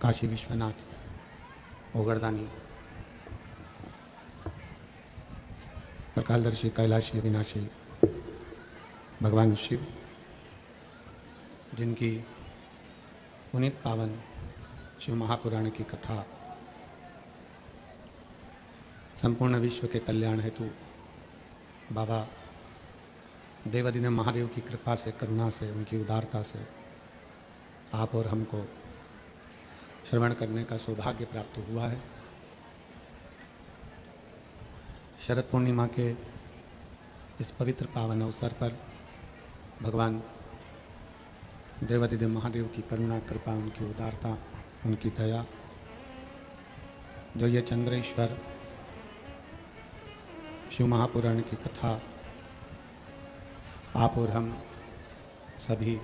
काशी विश्वनाथ ओगरदानी त्रिकालदर्शी कैलाशी अविनाशी भगवान शिव, जिनकी पुनीत पावन शिव महापुराण की कथा संपूर्ण विश्व के कल्याण हेतु बाबा देवादिदेव महादेव की कृपा से, करुणा से, उनकी उदारता से आप और हमको श्रवण करने का सौभाग्य प्राप्त हुआ है। शरद पूर्णिमा के इस पवित्र पावन अवसर पर भगवान देवादिदेव महादेव की करुणा, कृपा, उनकी उदारता, उनकी दया, जो ये चंद्रेश्वर शिव महापुराण की कथा आप और हम सभी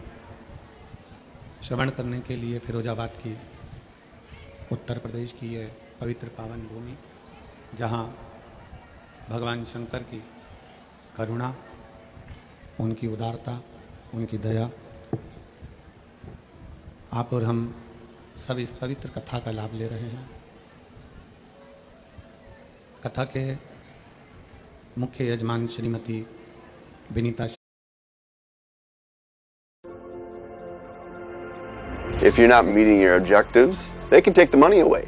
श्रवण करने के लिए फिरोजाबाद की, उत्तर प्रदेश की ये पवित्र पावन भूमि, जहाँ भगवान शंकर की करुणा, उनकी उदारता, उनकी दया, आप और हम सब इस पवित्र कथा का लाभ ले रहे हैं। कथा के मुख्य यजमान Shrimati Vinita. If you're not meeting your objectives, they can take the money away.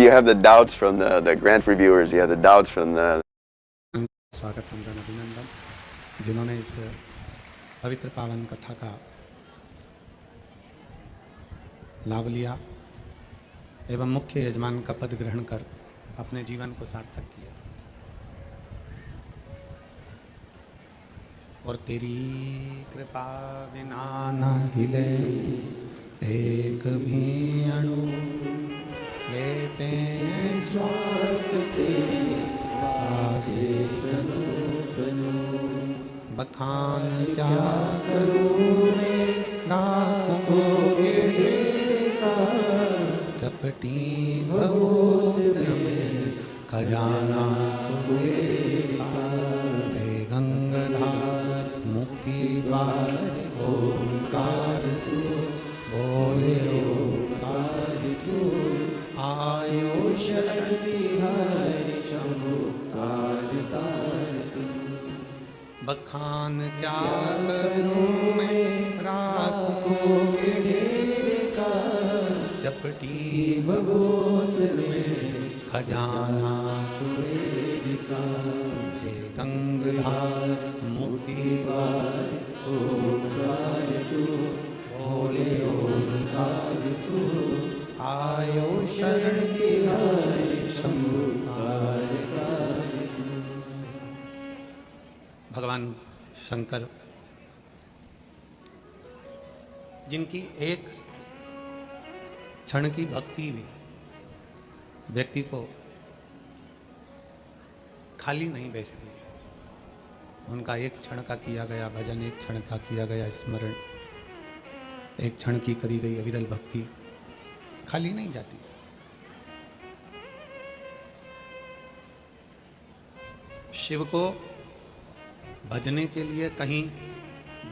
You have the doubts from the grant reviewers, you have the doubts from the... स्वागत वंदन अभिनंदन, जिन्होंने इस पवित्र पावन कथा का लाभ लिया एवं मुख्य यजमान का पद ग्रहण कर अपने जीवन को सार्थक किया। और तेरी कृपा बिना न हिले एक भी अणु, लेते श्वास तेरे आसे बखान क्या करूं मैं लाखों के चपटी भगवत में खजाना गंगाधार मुक्ति द्वार ओंकार तू, बोले ओंकार तू, आयो शक्ति हरि शंभु तार तू। बखान क्या करूं मैं राखों के ढेर का, चपटी भगवत में खजाना गंगाधार मुक्ति द्वार ओंकार तू, बोले ओंकार तू, आयो शरण की हरि शंभु तार तू। भगवान शंकर, जिनकी एक क्षण की भक्ति भी व्यक्ति को खाली नहीं बेचती। उनका एक क्षण का किया गया भजन, एक क्षण का किया गया स्मरण, एक क्षण की करी गई अविरल भक्ति खाली नहीं जाती। शिव को भजने के लिए कहीं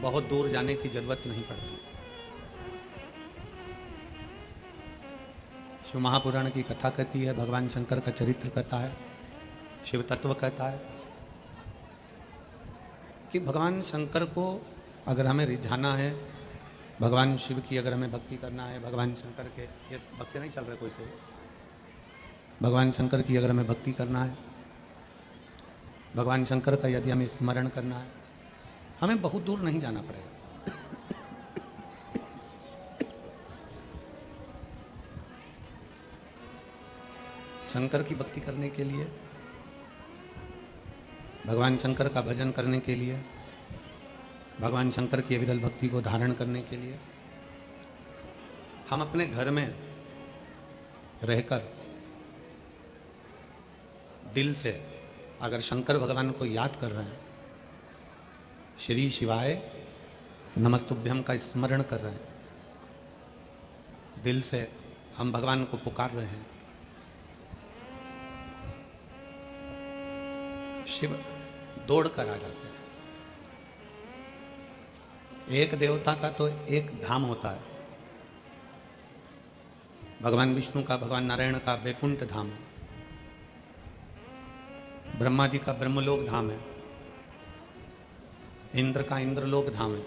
बहुत दूर जाने की जरूरत नहीं पड़ती। शिव महापुराण की कथा कहती है, भगवान शंकर का चरित्र कहता है, शिव तत्व कहता है कि भगवान शंकर को अगर हमें रिझाना है, भगवान शिव की अगर हमें भक्ति करना है, भगवान शंकर के, ये बक्से नहीं चल रहे कोई से, भगवान शंकर की अगर हमें भक्ति करना है, भगवान शंकर का यदि हमें स्मरण करना है, हमें बहुत दूर नहीं जाना पड़ेगा। शंकर की भक्ति करने के लिए, भगवान शंकर का भजन करने के लिए, भगवान शंकर की अविरल भक्ति को धारण करने के लिए हम अपने घर में रहकर दिल से अगर शंकर भगवान को याद कर रहे हैं, श्री शिवाय नमस्तुभ्यम का स्मरण कर रहे हैं, दिल से हम भगवान को पुकार रहे हैं, शिव दौड़ कर आ जाते हैं। एक देवता का तो एक धाम होता है। भगवान विष्णु का, भगवान नारायण का वैकुंठ धाम है, ब्रह्मा जी का ब्रह्मलोक धाम है, इंद्र का इंद्रलोक धाम है,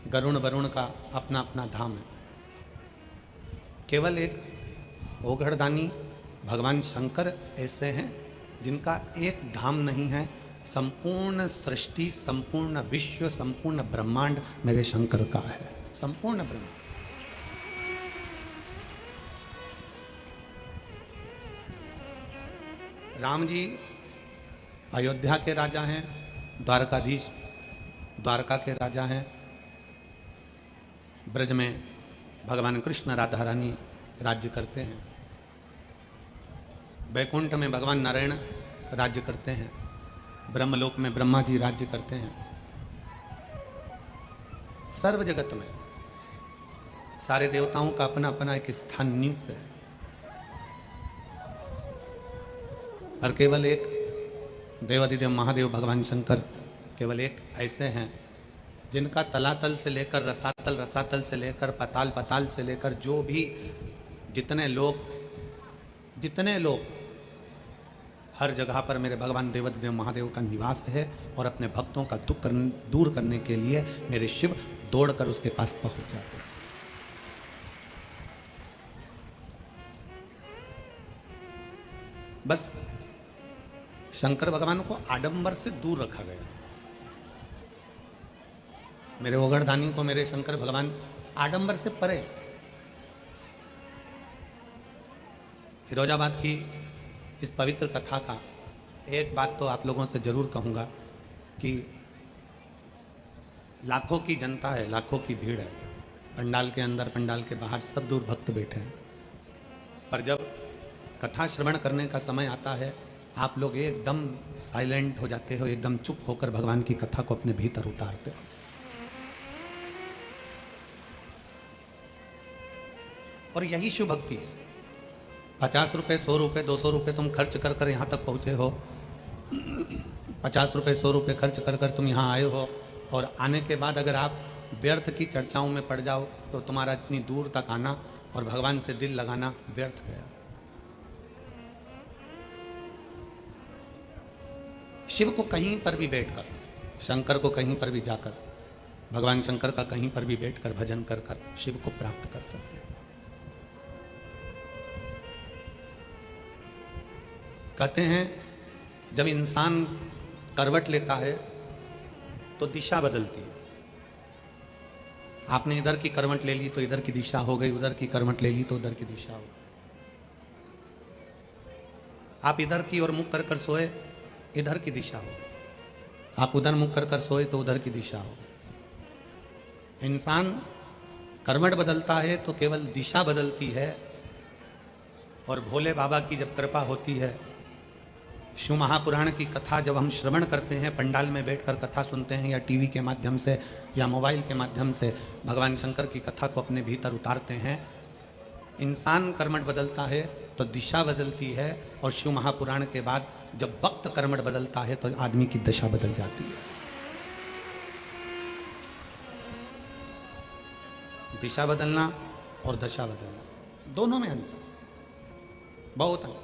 गरुण वरुण का अपना अपना धाम है। केवल एक ओघड़दानी भगवान शंकर ऐसे हैं जिनका एक धाम नहीं है। संपूर्ण सृष्टि, संपूर्ण विश्व, संपूर्ण ब्रह्मांड मेरे शंकर का है, संपूर्ण ब्रह्मांड। राम जी अयोध्या के राजा हैं, द्वारकाधीश द्वारका के राजा हैं। ब्रज में भगवान कृष्ण राधा रानी राज्य करते हैं। वैकुंठ में भगवान नारायण राज्य करते हैं। ब्रह्मलोक में ब्रह्मा जी राज्य करते हैं। सर्व जगत में सारे देवताओं का अपना अपना एक स्थान नियुक्त है, और केवल एक देवाधिदेव महादेव भगवान शंकर केवल एक ऐसे हैं जिनका तलातल से लेकर रसातल, रसातल से लेकर पाताल, पाताल से लेकर जो भी जितने लोग हर जगह पर मेरे भगवान देवाधिदेव महादेव का निवास है। और अपने भक्तों का दुख दूर करने के लिए मेरे शिव दौड़कर उसके पास पहुंच जाते हैं। बस शंकर भगवान को आडंबर से दूर रखा गया। मेरे ओघड़दानी को मेरे शंकर भगवान आडंबर से परे। फिरोजाबाद की इस पवित्र कथा का एक बात तो आप लोगों से जरूर कहूंगा कि लाखों की जनता है, लाखों की भीड़ है, पंडाल के अंदर, पंडाल के बाहर सब दूर भक्त बैठे हैं। पर जब कथा श्रवण करने का समय आता है, आप लोग एकदम साइलेंट हो जाते हो, एकदम चुप होकर भगवान की कथा को अपने भीतर उतारते हो। और यही शिव भक्ति है। 50 रुपये, 100 रुपये, 200 रुपये तुम खर्च कर कर यहाँ तक पहुँचे हो। 50 रुपये, 100 रुपये खर्च कर कर तुम यहाँ आए हो, और आने के बाद अगर आप व्यर्थ की चर्चाओं में पड़ जाओ तो तुम्हारा इतनी दूर तक आना और भगवान से दिल लगाना व्यर्थ गया। शिव को कहीं पर भी बैठकर, शंकर को कहीं पर भी जाकर, भगवान शंकर का कहीं पर भी बैठकर भजन कर कर शिव को प्राप्त कर सकते हैं। कहते हैं जब इंसान करवट लेता है तो दिशा बदलती है। आपने इधर की करवट ले ली तो इधर की दिशा हो गई, उधर की करवट ले ली तो उधर की दिशा हो गई। आप इधर की ओर मुख कर कर सोए, इधर की दिशा हो गई। आप उधर मुख कर कर सोए तो उधर की दिशा हो गई। इंसान करवट बदलता है तो केवल दिशा बदलती है। और भोले बाबा की जब कृपा होती है, शिव महापुराण की कथा जब हम श्रवण करते हैं, पंडाल में बैठकर कथा सुनते हैं, या टीवी के माध्यम से या मोबाइल के माध्यम से भगवान शंकर की कथा को अपने भीतर उतारते हैं, इंसान कर्मठ बदलता है तो दिशा बदलती है। और शिव महापुराण के बाद जब वक्त कर्मठ बदलता है तो आदमी की दशा बदल जाती है। दिशा बदलना और दशा बदलना दोनों में अंतर, बहुत अंतर।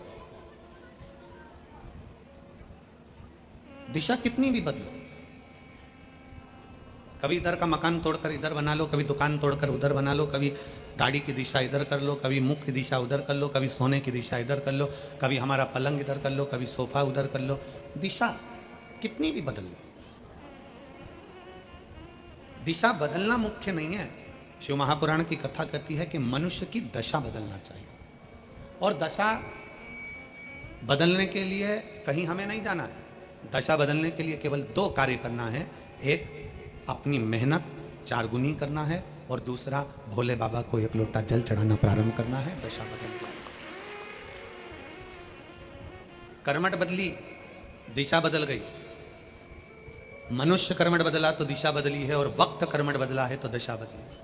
दिशा कितनी भी बदलो, कभी इधर का मकान तोड़कर इधर बना लो, कभी दुकान तोड़कर उधर बना लो, कभी गाड़ी की दिशा इधर कर लो, कभी मुख की दिशा उधर कर लो, कभी सोने की दिशा इधर कर लो, कभी हमारा पलंग इधर कर लो, कभी सोफा उधर कर लो। दिशा कितनी भी बदल लो, दिशा बदलना मुख्य नहीं है। शिव महापुराण की कथा कहती है कि मनुष्य की दशा बदलना चाहिए। और दशा बदलने के लिए कहीं हमें नहीं जाना है। दशा बदलने के लिए केवल 2 कार्य करना है। एक, अपनी मेहनत 4 गुनी करना है, और दूसरा, भोले बाबा को 1 लोटा जल चढ़ाना प्रारंभ करना है। दशा बदलना, कर्मठ बदली, दिशा बदल गई। मनुष्य कर्मठ बदला तो दिशा बदली है, और वक्त कर्मठ बदला है तो दशा बदली है।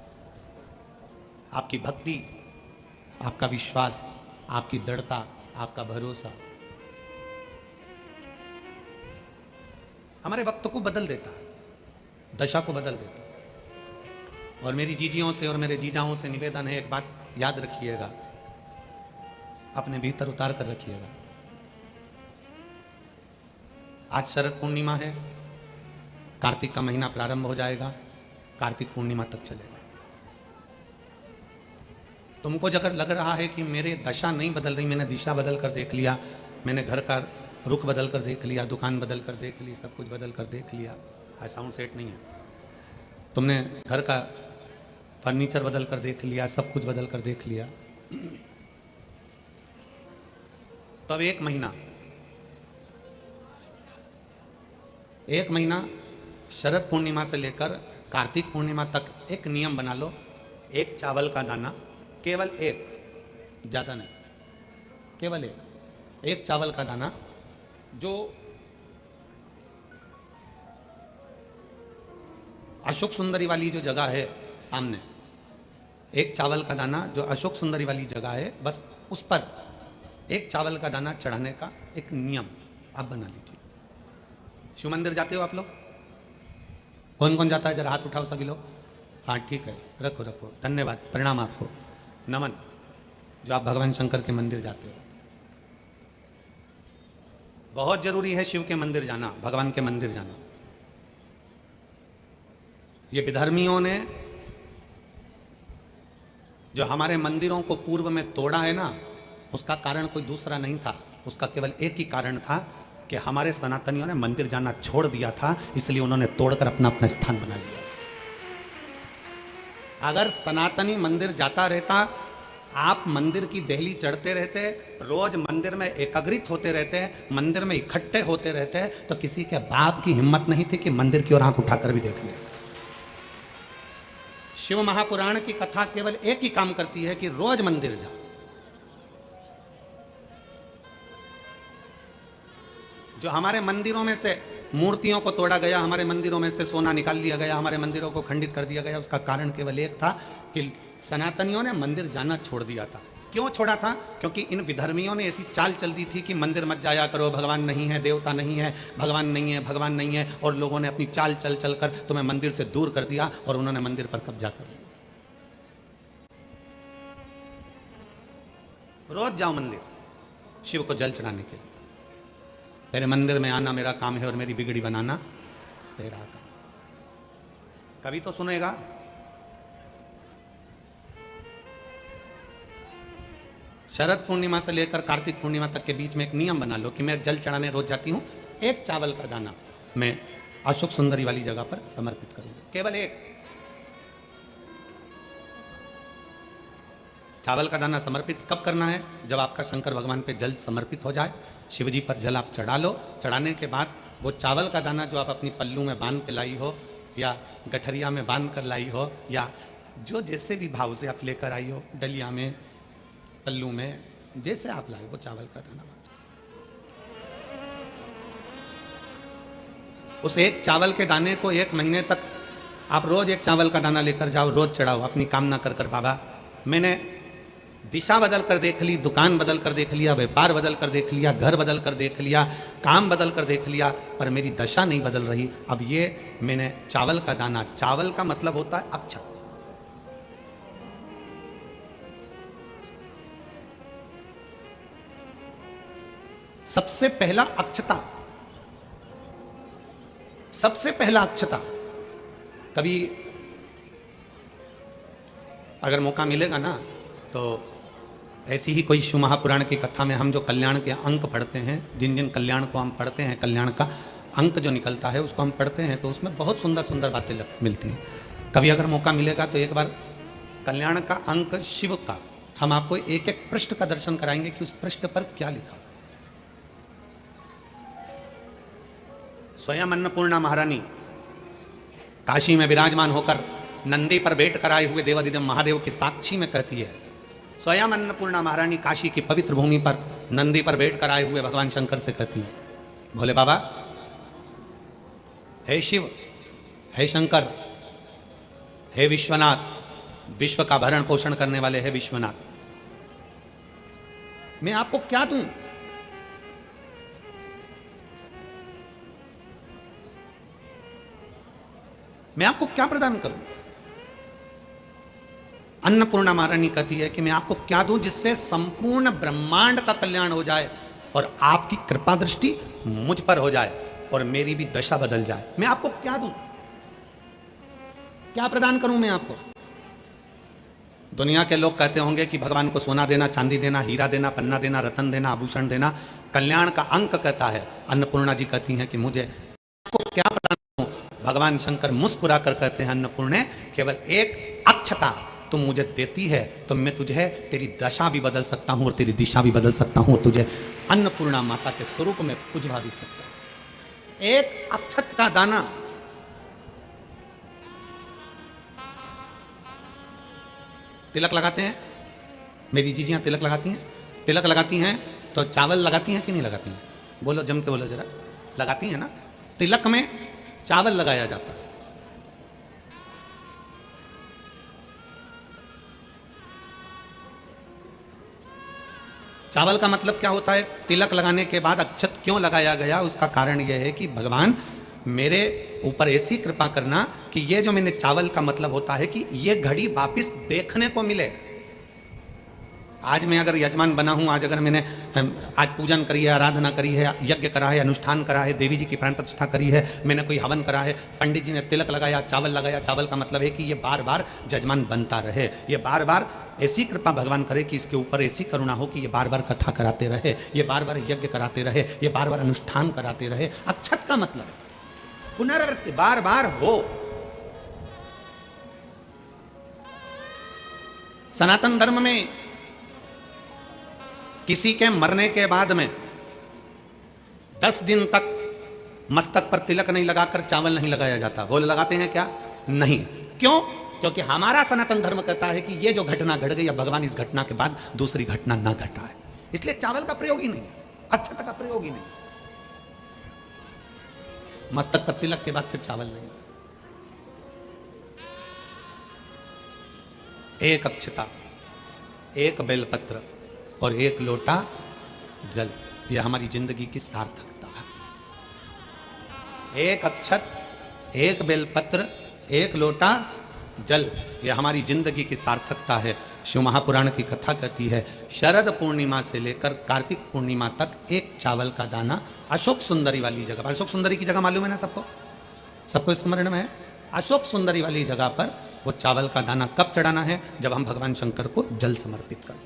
आपकी भक्ति, आपका विश्वास, आपकी दृढ़ता, आपका भरोसा हमारे वक्त को बदल देता है, दशा को बदल देता है। और मेरी जीजियों से और मेरे जीजाओं से निवेदन है, एक बात याद रखिएगा, अपने भीतर उतार कर रखिएगा। आज शरद पूर्णिमा है, कार्तिक का महीना प्रारंभ हो जाएगा, कार्तिक पूर्णिमा तक चलेगा। तुमको अगर लग रहा है कि मेरे दशा नहीं बदल रही, मैंने दिशा बदल कर देख लिया, मैंने घर का रुख बदल कर देख लिया, दुकान बदल कर देख ली, सब कुछ बदल कर देख लिया, आज साउंड सेट नहीं है, तुमने घर का फर्नीचर बदल कर देख लिया, सब कुछ बदल कर देख लिया, तो अब एक महीना शरद पूर्णिमा से लेकर कार्तिक पूर्णिमा तक एक नियम बना लो, एक चावल का दाना, केवल एक, ज्यादा नहीं, केवल एक चावल का दाना, जो अशोक सुंदरी वाली जो जगह है सामने, एक चावल का दाना जो अशोक सुंदरी वाली जगह है, बस उस पर एक चावल का दाना चढ़ाने का एक नियम आप बना लीजिए। शिव मंदिर जाते हो आप लोग? कौन कौन जाता है? जरा हाथ उठाओ सभी लोग। हाँ ठीक है, रखो रखो, धन्यवाद, प्रणाम आपको, नमन, जो आप भगवान शंकर के मंदिर जाते हो। बहुत जरूरी है शिव के मंदिर जाना, भगवान के मंदिर जाना। ये विधर्मियों ने जो हमारे मंदिरों को पूर्व में तोड़ा है ना, उसका कारण कोई दूसरा नहीं था, उसका केवल एक ही कारण था कि हमारे सनातनियों ने मंदिर जाना छोड़ दिया था, इसलिए उन्होंने तोड़कर अपना अपना स्थान बना लिया। अगर सनातनी मंदिर जाता रहता, आप मंदिर की देहली चढ़ते रहते, रोज मंदिर में एकत्रित होते रहते, मंदिर में इकट्ठे होते रहते, तो किसी के बाप की हिम्मत नहीं थी कि मंदिर की ओर आंख उठाकर भी देख ले। शिव महापुराण की कथा केवल एक ही काम करती है कि रोज मंदिर जाओ। जो हमारे मंदिरों में से मूर्तियों को तोड़ा गया, हमारे मंदिरों में से सोना निकाल लिया गया, हमारे मंदिरों को खंडित कर दिया गया, उसका कारण केवल एक था कि सनातनियों ने मंदिर जाना छोड़ दिया था। क्यों छोड़ा था? क्योंकि इन विधर्मियों ने ऐसी चाल चल दी थी कि मंदिर मत जाया करो, भगवान नहीं है, देवता नहीं है, भगवान नहीं है, भगवान नहीं है, और लोगों ने अपनी चाल चल चल कर तुम्हें मंदिर से दूर कर दिया और उन्होंने मंदिर पर कब्जा कर लिया। रोज जाओ मंदिर शिव को जल चढ़ाने के लिए। तेरे मंदिर में आना मेरा काम है और मेरी बिगड़ी बनाना तेरा काम। कभी तो सुनेगा। शरद पूर्णिमा से लेकर कार्तिक पूर्णिमा तक के बीच में एक नियम बना लो कि मैं जल चढ़ाने रोज जाती हूं, एक चावल का दाना मैं अशोक सुंदरी वाली जगह पर समर्पित करूंगा, केवल एक चावल का दाना समर्पित। कब करना है? जब आपका शंकर भगवान पे जल समर्पित हो जाए, शिव जी पर जल आप चढ़ा लो। चढ़ाने के बाद वो चावल का दाना जो आप अपनी पल्लू में बांध के लाई हो, या गठरिया में बांध कर लाई हो, या जो जैसे भी भाव से आप लेकर आई हो, डलिया में, पल्लू में, जैसे आप लाए, वो चावल का दाना बांध। उस एक चावल के दाने को 1 महीने तक आप रोज एक चावल का दाना लेकर जाओ, रोज चढ़ाओ, अपनी कामना कर कर, बाबा मैंने दिशा बदल कर देख ली, दुकान बदल कर देख लिया, व्यापार बदल कर देख लिया, घर बदल कर देख लिया, काम बदल कर देख लिया, पर मेरी दशा नहीं बदल रही। अब ये मैंने चावल का दाना, चावल का मतलब होता है अक्षत, सबसे पहला अक्षता, सबसे पहला अक्षता। कभी अगर मौका मिलेगा ना, तो ऐसी ही कोई शिव महापुराण की कथा में हम जो कल्याण के अंक पढ़ते हैं, जिन जिन कल्याण को हम पढ़ते हैं, कल्याण का अंक जो निकलता है उसको हम पढ़ते हैं, तो उसमें बहुत सुंदर सुंदर बातें मिलती हैं। कभी अगर मौका मिलेगा तो एक बार कल्याण का अंक शिव का हम आपको एक एक पृष्ठ का दर्शन कराएंगे कि उस पृष्ठ पर क्या लिखा। स्वयं अन्नपूर्णा महारानी काशी में विराजमान होकर नंदी पर बैठ कर आए हुए देवादिदेव महादेव की साक्षी में कहती है, स्वयं अन्नपूर्णा महारानी काशी की पवित्र भूमि पर नंदी पर बैठ कर आए हुए भगवान शंकर से कहती है, भोले बाबा, हे शिव, हे शंकर, हे विश्वनाथ, विश्व का भरण पोषण करने वाले हे विश्वनाथ, मैं आपको क्या दूं? मैं आपको क्या प्रदान करूं? अन्नपूर्णा महारानी कहती है कि मैं आपको क्या दूं जिससे संपूर्ण ब्रह्मांड का कल्याण हो जाए और आपकी कृपा दृष्टि मुझ पर हो जाए और मेरी भी दशा बदल जाए। मैं आपको क्या दूं, क्या प्रदान करूं मैं आपको? दुनिया के लोग कहते होंगे कि भगवान को सोना देना, चांदी देना, हीरा देना, पन्ना देना, रतन देना, आभूषण देना कल्याण का अंक कहता है। अन्नपूर्णा जी कहती हैं कि मुझे आपको क्या प्रदान करूं? भगवान शंकर मुस्कुरा कर कहते हैं, अन्नपूर्णे केवल एक अक्षता तुम मुझे देती है तो मैं तुझे तेरी दशा भी बदल सकता हूं और तेरी दिशा भी बदल सकता हूं, तुझे अन्नपूर्णा माता के स्वरूप में पुजवा भी सकता हूं। एक अक्षत का दाना, तिलक लगाते हैं, मेरी जीजियां तिलक लगाती हैं, तिलक लगाती हैं तो चावल लगाती हैं कि नहीं लगाती हैं? बोलो, जम के बोलो जरा। लगाती हैं ना? तिलक में चावल लगाया जाता है। चावल का मतलब क्या होता है? तिलक लगाने के बाद अक्षत क्यों लगाया गया? उसका कारण यह है कि भगवान मेरे ऊपर ऐसी कृपा करना कि ये जो मैंने चावल का मतलब होता है कि ये घड़ी वापस देखने को मिले। आज मैं अगर यजमान बना हूं, आज अगर मैंने आज पूजन करी है, आराधना करी है, यज्ञ करा है, अनुष्ठान करा है, देवी जी की प्राण प्रतिष्ठा करी है, मैंने कोई हवन करा है, पंडित जी ने तिलक लगाया, चावल लगाया। चावल का मतलब है कि ये बार बार जजमान बनता रहे, ये बार बार ऐसी कृपा भगवान करे कि इसके ऊपर ऐसी करुणा हो कि ये बार बार कथा कराते रहे, ये बार बार यज्ञ कराते रहे, ये बार बार अनुष्ठान कराते रहे। अक्षत का मतलब पुनरावृत्ति, बार बार हो। सनातन धर्म में किसी के मरने के बाद में 10 दिन तक मस्तक पर तिलक नहीं लगाकर चावल नहीं लगाया जाता। बोल लगाते हैं क्या? नहीं। क्यों? क्योंकि हमारा सनातन धर्म कहता है कि ये जो घटना घट गई, भगवान इस घटना के बाद दूसरी घटना ना घटाए, इसलिए चावल का प्रयोग ही नहीं, अक्षत का प्रयोग ही नहीं। मस्तक पर तिलक के बाद फिर चावल नहीं। एक अक्षता, एक बेलपत्र और एक लोटा जल, यह हमारी जिंदगी की सार्थकता है। एक अक्षत, एक बेलपत्र, एक लोटा जल, यह हमारी जिंदगी की सार्थकता है। शिव महापुराण की कथा कहती है, शरद पूर्णिमा से लेकर कार्तिक पूर्णिमा तक एक चावल का दाना अशोक सुंदरी वाली जगह पर, अशोक सुंदरी की जगह मालूम है ना सबको? सबको स्मरण में है? अशोक सुंदरी वाली जगह पर वो चावल का दाना कब चढ़ाना है? जब हम भगवान शंकर को जल समर्पित करें।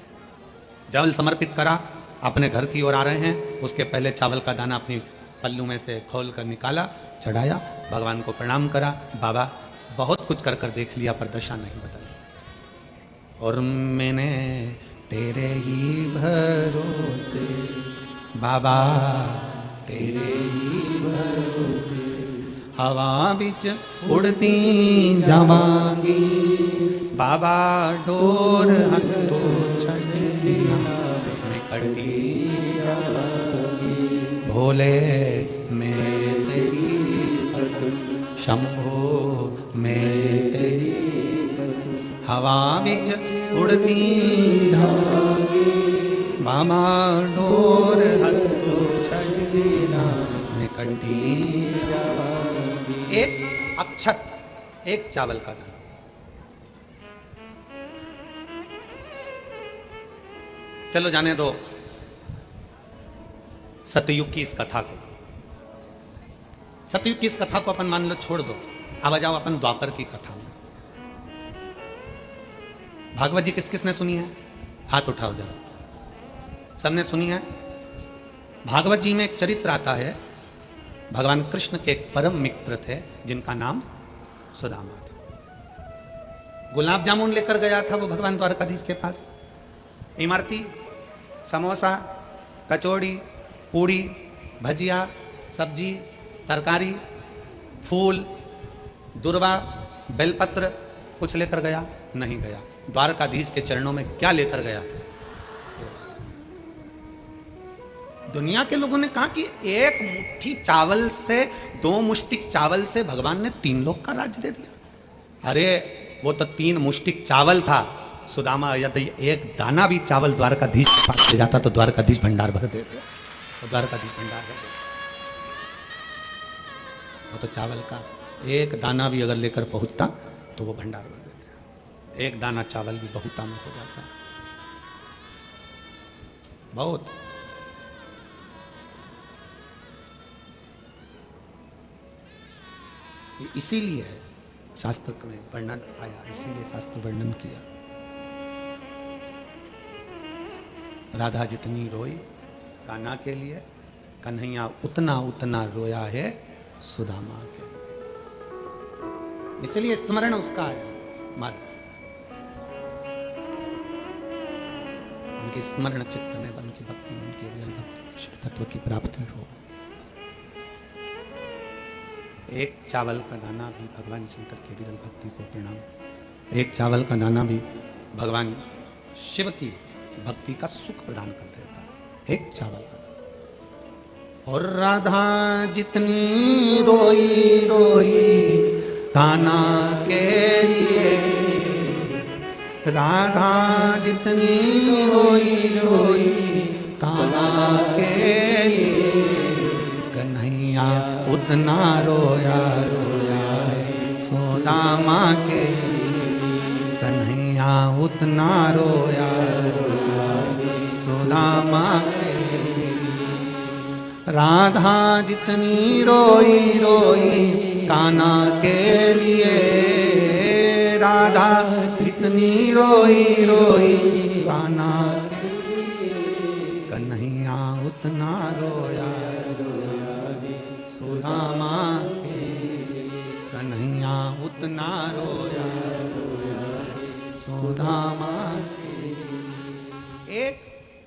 जल समर्पित करा, अपने घर की ओर आ रहे हैं, उसके पहले चावल का दाना अपनी पल्लू में से खोल कर निकाला, चढ़ाया, भगवान को प्रणाम करा, बाबा बहुत कुछ कर कर देख लिया पर दशा नहीं बदली, और मैंने तेरे ही भरोसे बाबा, तेरे ही भरोसे हवा बिच उड़ती जावांगी, बाबा डोर हथो छड़ना मैं कटी जावांगी, भोले मैं तेरी शंभो मैं तेरी हवा बिच उड़ती जावांगी, बाबा डोर हथो छड़ना मैं कटी जावांगी। एक अक्षत, एक चावल का दाना। चलो जाने दो सतयुग की इस कथा को, सतयुग की इस कथा को अपन मान लो छोड़ दो, अब आ जाओ अपन द्वापर की कथा में। भागवत जी किस किसने सुनी है? हाथ उठाओ जरा, सबने सुनी है? भागवत जी में एक चरित्र आता है, भगवान कृष्ण के एक परम मित्र थे जिनका नाम सुदामा था। गुलाब जामुन लेकर गया था वो भगवान द्वारकाधीश के पास, इमरती, समोसा, कचौड़ी, पूड़ी, भजिया, सब्जी, तरकारी, फूल, दुर्वा, बेलपत्र कुछ लेकर गया? नहीं गया। द्वारकाधीश के चरणों में क्या लेकर गया था? दुनिया के लोगों ने कहा कि एक मुट्ठी चावल से, 2 मुष्टिक चावल से भगवान ने 3 लोक का राज्य दे दिया। अरे वो तो 3 मुष्टिक चावल था। सुदामा यदि एक दाना भी चावल द्वारकाधीश के पास ले जाता तो द्वारकाधीश भंडार भर देते, तो द्वारकाधीश भंडार भर देते। वो तो चावल का एक दाना भी अगर लेकर पहुंचता तो वो भंडार भर देते। एक दाना चावल भी बहुता में हो जाता है, बहुत। इसीलिए शास्त्र में वर्णन आया, इसीलिए शास्त्र वर्णन किया। राधा जितनी रोई कान्हा के लिए, कन्हैया उतना उतना रोया है सुदामा के लिए। इसलिए स्मरण उसका है हमारे, उनकी स्मरण चित्त में, उनकी भक्ति में, उनकी विरल भक्ति शिव तत्व की प्राप्ति हो। एक चावल का दाना भी भगवान शंकर की विरल भक्ति को प्रणाम, एक चावल का दाना भी भगवान शिव की भक्ति का सुख प्रदान कर देता है, एक चावल का। और राधा जितनी रोई रोई कान्हा के लिए, राधा जितनी रोई रोई कान्हा के लिए, कन्हैया उतना रोया रोया सुदामा के लिए, कन्हैया उतना रोया रोया सुदामा के लिए। राधा जितनी रोई रोई कान्हा के लिए, राधा जितनी रोई रोई कान्हा के लिए, कन्हैया उतना रोया सुदामा के लिए, कन्हैया उतना रोया सुदामा के लिए। एक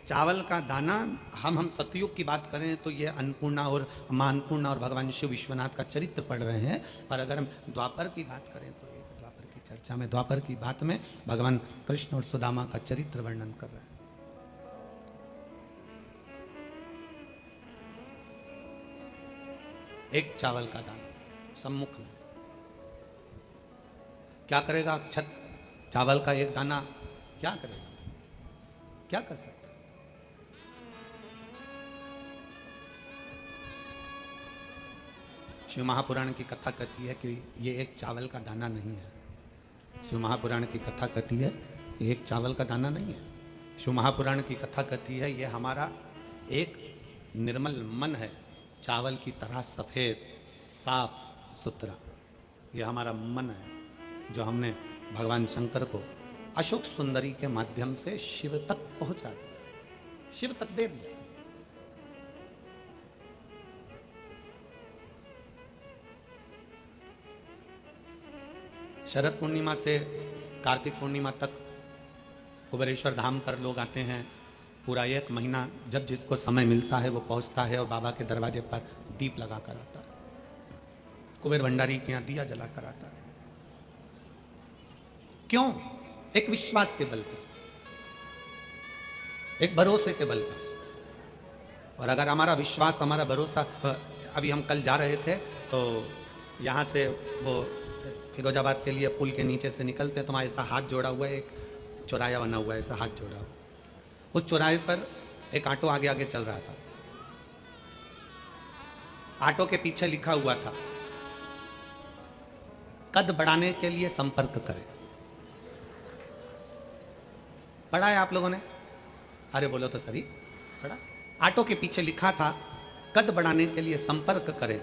चावल का दाना, हम सतयुग की बात करें तो ये अन्नपूर्णा और मां अन्नपूर्णा और भगवान शिव विश्वनाथ का चरित्र पढ़ रहे हैं, पर अगर हम द्वापर की बात करें तो एक द्वापर की चर्चा में, द्वापर की बात में भगवान कृष्ण और सुदामा का चरित्र वर्णन कर रहे हैं। एक चावल का दाना सम्मुख में, क्या करेगा अक्षत? चावल का एक दाना क्या करेगा, क्या कर सकता? शिव महापुराण की कथा कहती है कि ये एक चावल का दाना नहीं है। शिव महापुराण की कथा कहती है ये एक चावल का दाना नहीं है। शिव महापुराण की कथा कहती है ये हमारा एक निर्मल मन है, चावल की तरह सफेद साफ सुथरा। ये हमारा मन है जो हमने भगवान शंकर को अशोक सुंदरी के माध्यम से शिव तक पहुंचा दिया, शिव तक दे दिया। शरद पूर्णिमा से कार्तिक पूर्णिमा तक कुबेरेश्वर धाम पर लोग आते हैं। पूरा एक महीना जब जिसको समय मिलता है वो पहुंचता है और बाबा के दरवाजे पर दीप लगा कर आता है, कुबेर भंडारी के यहाँ दिया जला कर आता है। क्यों? एक विश्वास के बल पर, एक भरोसे के बल पर। और अगर हमारा विश्वास, हमारा भरोसा, अभी हम कल जा रहे थे तो यहाँ से वो फिरोजाबाद के लिए पुल के नीचे से निकलते हैं तो वहाँ ऐसा हाथ जोड़ा हुआ है, एक चौराया बना हुआ है, ऐसा हाथ जोड़ा हुआ। उस चौराहे पर एक ऑटो आगे आगे चल रहा था। ऑटो के पीछे लिखा हुआ था कद बढ़ाने के लिए संपर्क करें। पढ़ा है आप लोगों ने? अरे बोलो तो सही, पढ़ा? ऑटो के पीछे लिखा था कद बढ़ाने के लिए संपर्क करें।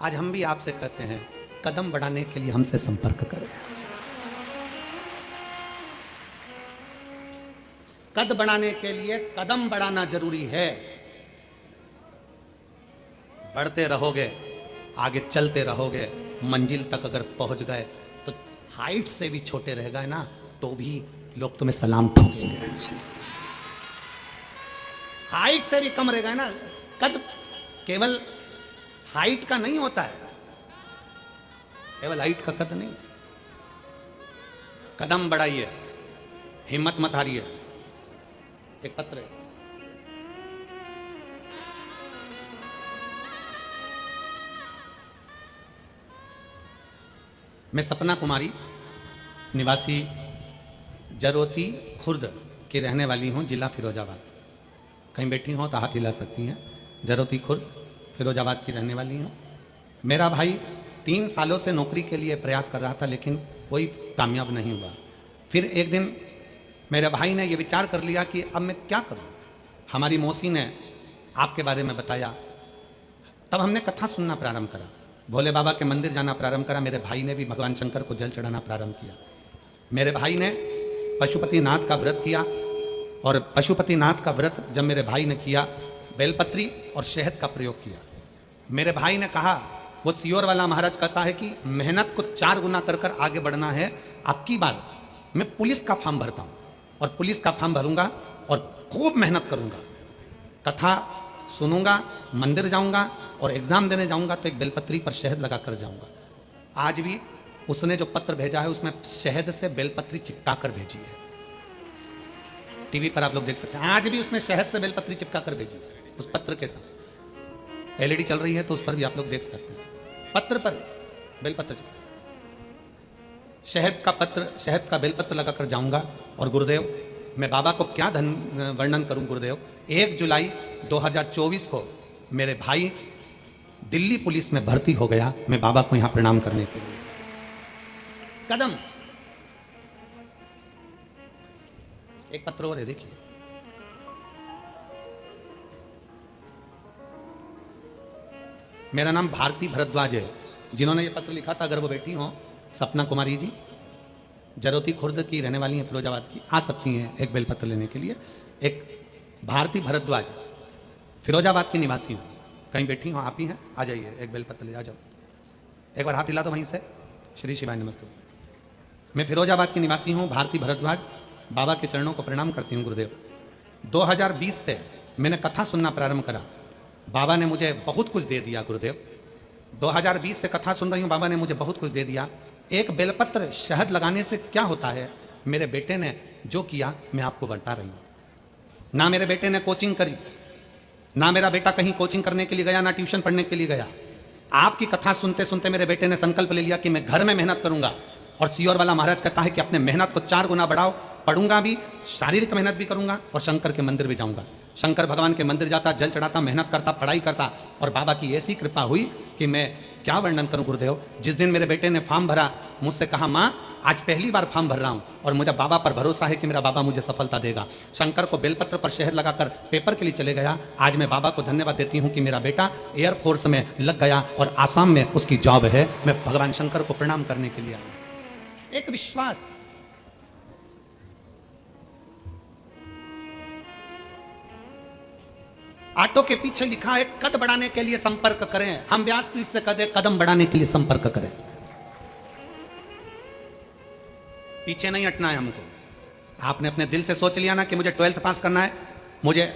आज हम भी आपसे कहते हैं कदम बढ़ाने के लिए हमसे संपर्क करें। कद बढ़ाने के लिए कदम बढ़ाना जरूरी है। बढ़ते रहोगे, आगे चलते रहोगे, मंजिल तक अगर पहुंच गए तो हाइट से भी छोटे रह गए ना तो भी लोग तुम्हें सलाम ठोकेंगे। हाइट से भी कम रह गए ना, कद केवल हाइट का नहीं होता है, केवल हाइट का कद नहीं। कदम बढ़ाइए, हिम्मत मत हारिए। एक पत्र है, मैं सपना कुमारी निवासी जरोती खुर्द की रहने वाली हूँ, जिला फिरोजाबाद। कहीं बैठी हो तो हाथ हिला सकती हैं। जरोती खुर्द फिरोजाबाद की रहने वाली हूँ। मेरा भाई 3 सालों से नौकरी के लिए प्रयास कर रहा था लेकिन कोई कामयाब नहीं हुआ। फिर एक दिन मेरे भाई ने ये विचार कर लिया कि अब मैं क्या करूं। हमारी मौसी ने आपके बारे में बताया, तब हमने कथा सुनना प्रारंभ करा, भोले बाबा के मंदिर जाना प्रारंभ करा। मेरे भाई ने भी भगवान शंकर को जल चढ़ाना प्रारंभ किया। मेरे भाई ने पशुपतिनाथ का व्रत किया, और पशुपतिनाथ का व्रत जब मेरे भाई ने किया, बेलपत्री और शहद का प्रयोग किया। मेरे भाई ने कहा, वो सियोर वाला महाराज कहता है कि मेहनत को 4 गुना कर कर आगे बढ़ना है। अब की बार मैं पुलिस का फॉर्म भरता हूं, और पुलिस का फॉर्म भरूंगा और खूब मेहनत करूंगा, कथा सुनूंगा, मंदिर जाऊंगा और एग्जाम देने जाऊंगा तो एक बेलपत्री पर शहद लगा कर जाऊंगा। आज भी उसने जो पत्र भेजा है उसमें शहद से बेलपत्री चिपका कर भेजी है। टीवी पर आप लोग देख सकते हैं, आज भी उसने शहद से बेलपत्री चिपका कर भेजी है उस पत्र के साथ। एलईडी चल रही है तो उस पर भी आप लोग देख सकते हैं, पत्र पर बेलपत्र चिपका, शहद का पत्र, शहद का बेलपत्र लगाकर जाऊंगा। और गुरुदेव, मैं बाबा को क्या वर्णन करूं गुरुदेव। 1 जुलाई 2024 को मेरे भाई दिल्ली पुलिस में भर्ती हो गया, मैं बाबा को यहां प्रणाम करने के लिए। कदम, एक पत्र और है, देखिए, मेरा नाम भारती भरद्वाज है। जिन्होंने ये पत्र लिखा था, अगर वो बैठी हो, सपना कुमारी जी, जरोती खुर्द की रहने वाली हैं, फिरोजाबाद की, आ सकती हैं एक बेलपत्र लेने के लिए। एक भारती भरद्वाज, फिरोजाबाद की निवासी हूँ, कहीं बैठी हो, आप ही हैं, आ जाइए, एक बेलपत्र ले आ जाओ। एक बार हाथ हिला दो वहीं से। श्री शिवाय नमस्ते। मैं फिरोजाबाद की निवासी हूँ, भारती भरद्वाज, बाबा के चरणों को प्रणाम करती हूँ गुरुदेव। 2020 से मैंने कथा सुनना प्रारंभ करा, बाबा ने मुझे बहुत कुछ दे दिया गुरुदेव। 2020 से कथा सुन रही हूँ, बाबा ने मुझे बहुत कुछ दे दिया। एक बेलपत्र शहद लगाने से क्या होता है, मेरे बेटे ने जो किया मैं आपको बता रही हूँ। ना मेरे बेटे ने कोचिंग करी, ना मेरा बेटा कहीं कोचिंग करने के लिए गया, ना ट्यूशन पढ़ने के लिए गया। आपकी कथा सुनते सुनते मेरे बेटे ने संकल्प ले लिया कि मैं घर में मेहनत करूंगा। और सियोर वाला महाराज कहता है कि अपने मेहनत को 4 गुना बढ़ाओ, पढ़ूंगा भी, शारीरिक मेहनत भी करूंगा और शंकर के मंदिर भी जाऊंगा। शंकर भगवान के मंदिर जाता, जल चढ़ाता, मेहनत करता, पढ़ाई करता, और बाबा की ऐसी कृपा हुई कि मैं क्या वर्णन करूं गुरुदेव। जिस दिन मेरे बेटे ने फॉर्म भरा, मुझसे कहा, माँ आज पहली बार फॉर्म भर रहा हूं और मुझे बाबा पर भरोसा है कि मेरा बाबा मुझे सफलता देगा। शंकर को बेलपत्र पर शहद लगाकर पेपर के लिए चले गया। आज मैं बाबा को धन्यवाद देती हूं कि मेरा बेटा एयरफोर्स में लग गया और आसाम में उसकी जॉब है। मैं भगवान शंकर को प्रणाम करने के लिए आया। एक विश्वास, ऑटो के पीछे लिखा है, कद बढ़ाने के लिए संपर्क करें। हम व्यासपीठ से कदे कदम बढ़ाने के लिए संपर्क करें, पीछे नहीं हटना है हमको। आपने अपने दिल से सोच लिया ना कि मुझे 12th पास करना है, मुझे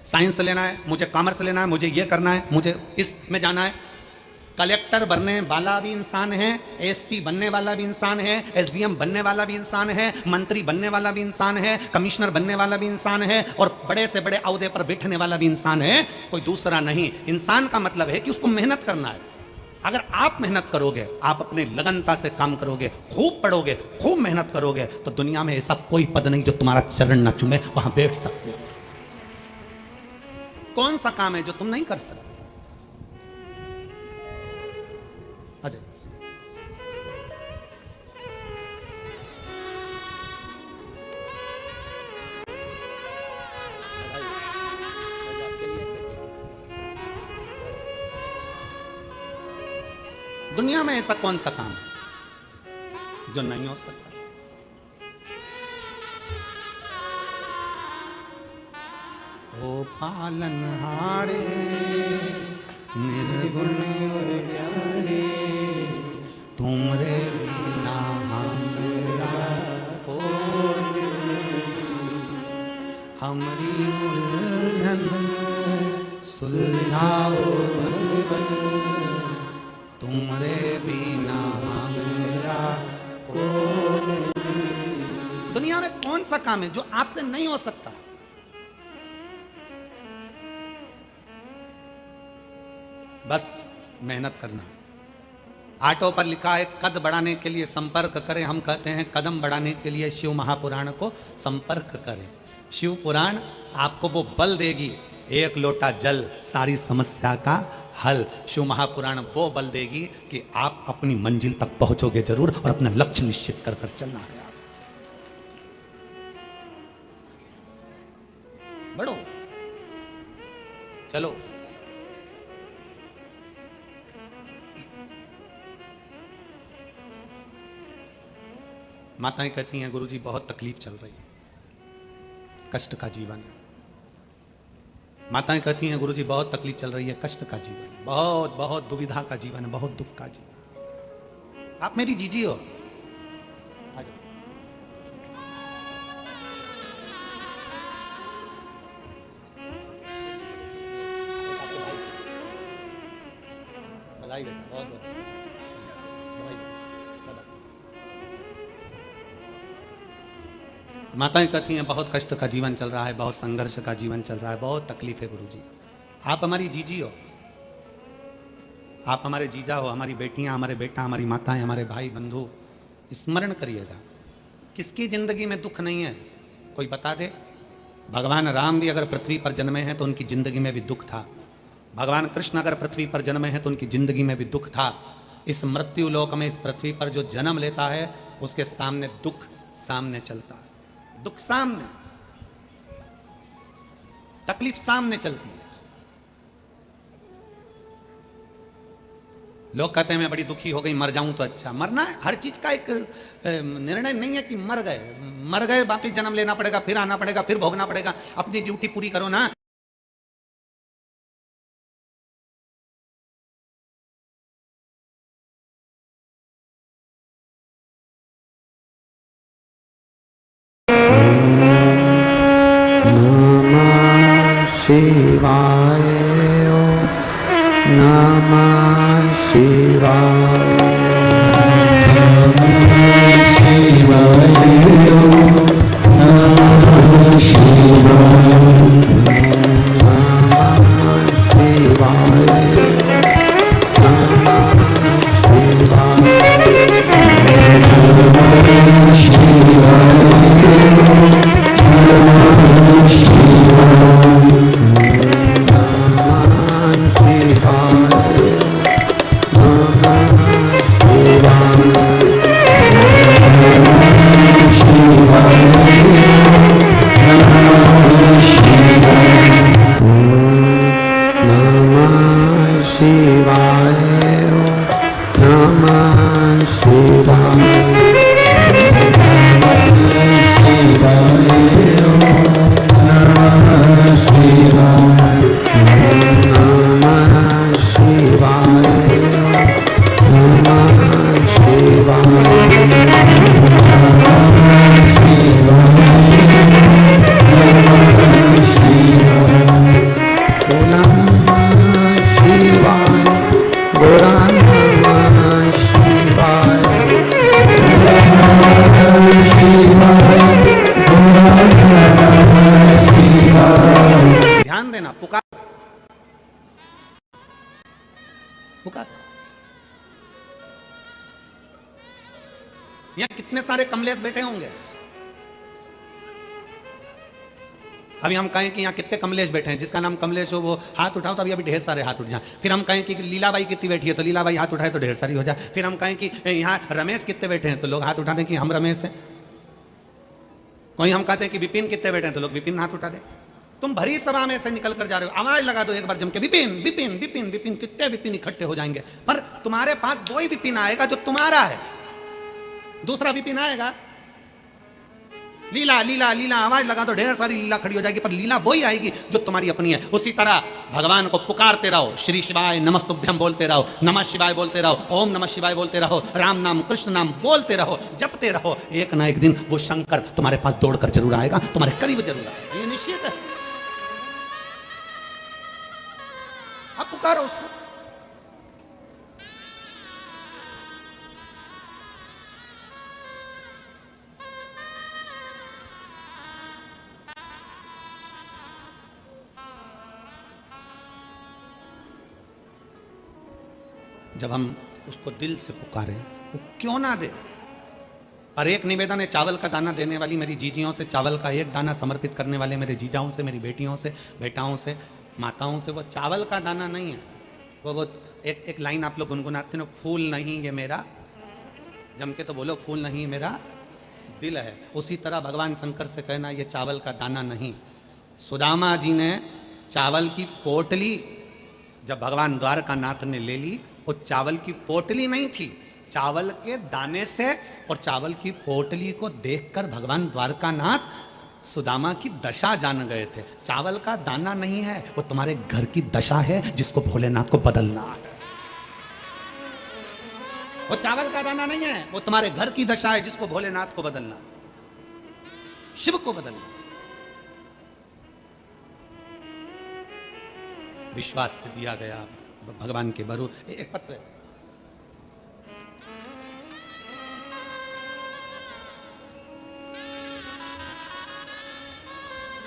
साइंस लेना है, मुझे कॉमर्स लेना है, मुझे ये करना है, मुझे इसमें जाना है। कलेक्टर बनने वाला भी इंसान है, एसपी बनने वाला भी इंसान है, एसडीएम बनने वाला भी इंसान है, मंत्री बनने वाला भी इंसान है, कमिश्नर बनने वाला भी इंसान है, और बड़े से बड़े अहदे पर बैठने वाला भी इंसान है, कोई दूसरा नहीं। इंसान का मतलब है कि उसको मेहनत करना है। अगर आप मेहनत करोगे, आप अपने लगनता से काम करोगे, खूब पढ़ोगे, खूब मेहनत करोगे, तो दुनिया में ऐसा कोई पद नहीं जो तुम्हारा चरण ना चूमे, वहां बैठ सकते हो। कौन सा काम है जो तुम नहीं कर सकते? अजय, दुनिया में ऐसा कौन सा काम है जो नहीं हो सकता? ओ पालनहारे निर्गुण और प्यारे, तुमरे बिना हमरा कोई, हमरी उलझन सुलझाओ भगवन, तुमरे बिना हमरा कोई। दुनिया में कौन सा काम है जो आपसे नहीं हो सकता? बस मेहनत करना। ऑटो पर लिखा है, कद बढ़ाने के लिए संपर्क करें। हम कहते हैं कदम बढ़ाने के लिए शिव महापुराण को संपर्क करें। शिव पुराण आपको वो बल देगी, एक लोटा जल सारी समस्या का हल। शिव महापुराण वो बल देगी कि आप अपनी मंजिल तक पहुंचोगे जरूर, और अपना लक्ष्य निश्चित कर चलना है। आप बढ़ो, चलो। माताएं कहती हैं गुरुजी बहुत तकलीफ चल रही है, कष्ट का जीवन है। माताएं कहती हैं गुरुजी बहुत तकलीफ चल रही है, कष्ट का जीवन है, बहुत बहुत दुविधा का जीवन है, बहुत दुख का जीवन। आप मेरी जीजी हो, आ जाओ। बधाई बेटा, बहुत बहुत बधाई। माताएं कहती हैं बहुत कष्ट का जीवन चल रहा है, बहुत संघर्ष का जीवन चल रहा है, बहुत तकलीफ है गुरुजी। आप हमारी जीजी हो, आप हमारे जीजा हो, हमारी बेटियां, हमारे बेटा, हमारी माताएं, हमारे भाई बंधु। स्मरण करिएगा, किसकी जिंदगी में दुख नहीं है, कोई बता दे। भगवान राम भी अगर पृथ्वी पर जन्मे हैं तो उनकी जिंदगी में भी दुख था। भगवान कृष्ण अगर पृथ्वी पर जन्मे हैं तो उनकी जिंदगी में भी दुख था। इस मृत्यु लोक में, इस पृथ्वी पर जो जन्म लेता है उसके सामने दुख सामने चलता है, दुख सामने, तकलीफ सामने चलती है। लोग कहते हैं मैं बड़ी दुखी हो गई, मर जाऊं तो अच्छा। मरना है, हर चीज का एक निर्णय नहीं है कि मर गए वापिस जन्म लेना पड़ेगा, फिर आना पड़ेगा, फिर भोगना पड़ेगा। अपनी ड्यूटी पूरी करो ना। शिवाय ओम नमः शिवाय, शिवाय ओम नमः शिवाय, नमः शिवाय, नमः शिवाय, नमः शिवाय। यहां कितने सारे कमलेश बैठे होंगे। अभी हम कहें कि यहाँ कितने कमलेश बैठे हैं, जिसका नाम कमलेश हो वो हाथ उठाओ तो अभी ढेर सारे हाथ उठ जाए। फिर हम कहें कि लीलाबाई कितनी बैठी है तो लीलाबाई हाथ उठाए तो ढेर सारी हो जाए। फिर हम कहें कि यहाँ रमेश कितने बैठे हैं तो लोग हाथ उठा दें कि हम रमेश हैं। कोई हम कहते हैं कि विपिन कितने बैठे हैं तो लोग विपिन हाथ उठा दे। तुम भरी सभा में से निकल कर जा रहे हो, आवाज लगा दो एक बार जम के, विपिन विपिन विपिन विपिन। कितने विपिन इकट्ठे हो जाएंगे, पर तुम्हारे पास वो ही विपिन आएगा जो तुम्हारा है, दूसरा विपिन आएगा। लीला लीला लीला आवाज लगा तो ढेर सारी लीला खड़ी हो जाएगी, पर लीला वही आएगी जो तुम्हारी अपनी है। उसी तरह भगवान को पुकारते रहो, श्री शिवाय नमस्तुभ्यम बोलते रहो, नमः शिवाय बोलते रहो, ओम नमः शिवाय बोलते रहो, राम नाम कृष्ण नाम बोलते रहो, जपते रहो। एक ना एक दिन वो शंकर तुम्हारे पास दौड़कर जरूर आएगा, तुम्हारे करीब जरूर आएगा, ये निश्चित है। अब पुकारो उसको। जब हम उसको दिल से पुकारें वो क्यों ना दे। और एक निवेदन है चावल का दाना देने वाली मेरी जीजियों से, चावल का एक दाना समर्पित करने वाले मेरे जीजाओं से, मेरी बेटियों से, बेटाओं से, माताओं से, वो चावल का दाना नहीं है, वो एक लाइन आप लोग गुनगुनाते हो, फूल नहीं ये मेरा, जम के तो बोलो, फूल नहीं मेरा दिल है। उसी तरह भगवान शंकर से कहना ये चावल का दाना नहीं। सुदामा जी ने चावल की पोटली जब भगवान द्वारकानाथ ने ले ली, वो चावल की पोटली नहीं थी, चावल के दाने से और चावल की पोटली को देखकर भगवान द्वारकानाथ सुदामा की दशा जान गए थे। चावल का दाना नहीं है, वो तुम्हारे घर की दशा है जिसको भोलेनाथ को बदलना है। वो चावल का दाना नहीं है, वो तुम्हारे घर की दशा है जिसको भोलेनाथ को बदलना, शिव को बदलना। विश्वास से दिया गया भगवान के बरू। एक पत्र है,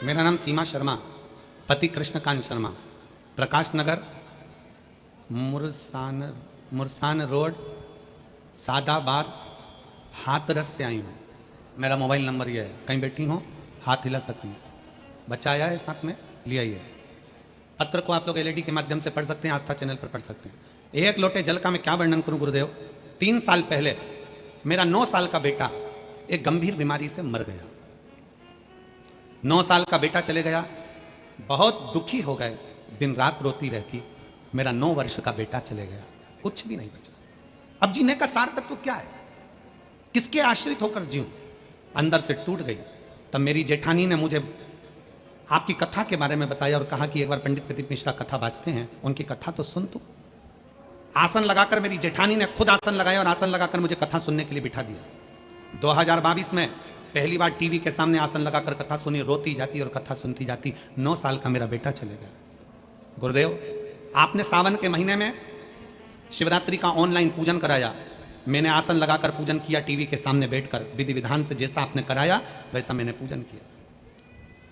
मेरा नाम सीमा शर्मा, पति कृष्णकांत शर्मा, प्रकाश नगर, मुरसान रोड, सादाबाद, हाथरस से आई हूँ। मेरा मोबाइल नंबर ये है, कहीं बैठी हो हाथ हिला सकती है। बच्चा आया है साथ में, ले आइए। पत्र को आप लोग एलईडी के माध्यम से पढ़ सकते हैं, आस्था चैनल पर पढ़ सकते हैं। एक लोटे जल का मैं क्या वर्णन करूं गुरुदेव। 3 साल पहले मेरा 9 साल का बेटा एक गंभीर बीमारी से मर गया। 9 साल का बेटा चले गया, बहुत दुखी हो गए, दिन रात रोती रहती। मेरा 9 वर्ष का बेटा चले गया, कुछ भी नहीं बचा। अब जीने का सार तत्व क्या है, किसके आश्रित होकर जीऊं? अंदर से टूट गई। तब मेरी जेठानी ने मुझे आपकी कथा के बारे में बताया और कहा कि एक बार पंडित प्रदीप मिश्रा कथा बाजते हैं, उनकी कथा तो सुन तू। आसन लगाकर मेरी जेठानी ने खुद आसन लगाया और आसन लगाकर मुझे कथा सुनने के लिए बिठा दिया। 2022 में पहली बार टीवी के सामने आसन लगाकर कथा सुनी, रोती जाती और कथा सुनती जाती। 9 साल का मेरा बेटा चले गया। गुरुदेव, आपने सावन के महीने में शिवरात्रि का ऑनलाइन पूजन कराया, मैंने आसन लगाकर पूजन किया, टीवी के सामने बैठकर विधि विधान से जैसा आपने कराया वैसा मैंने पूजन किया।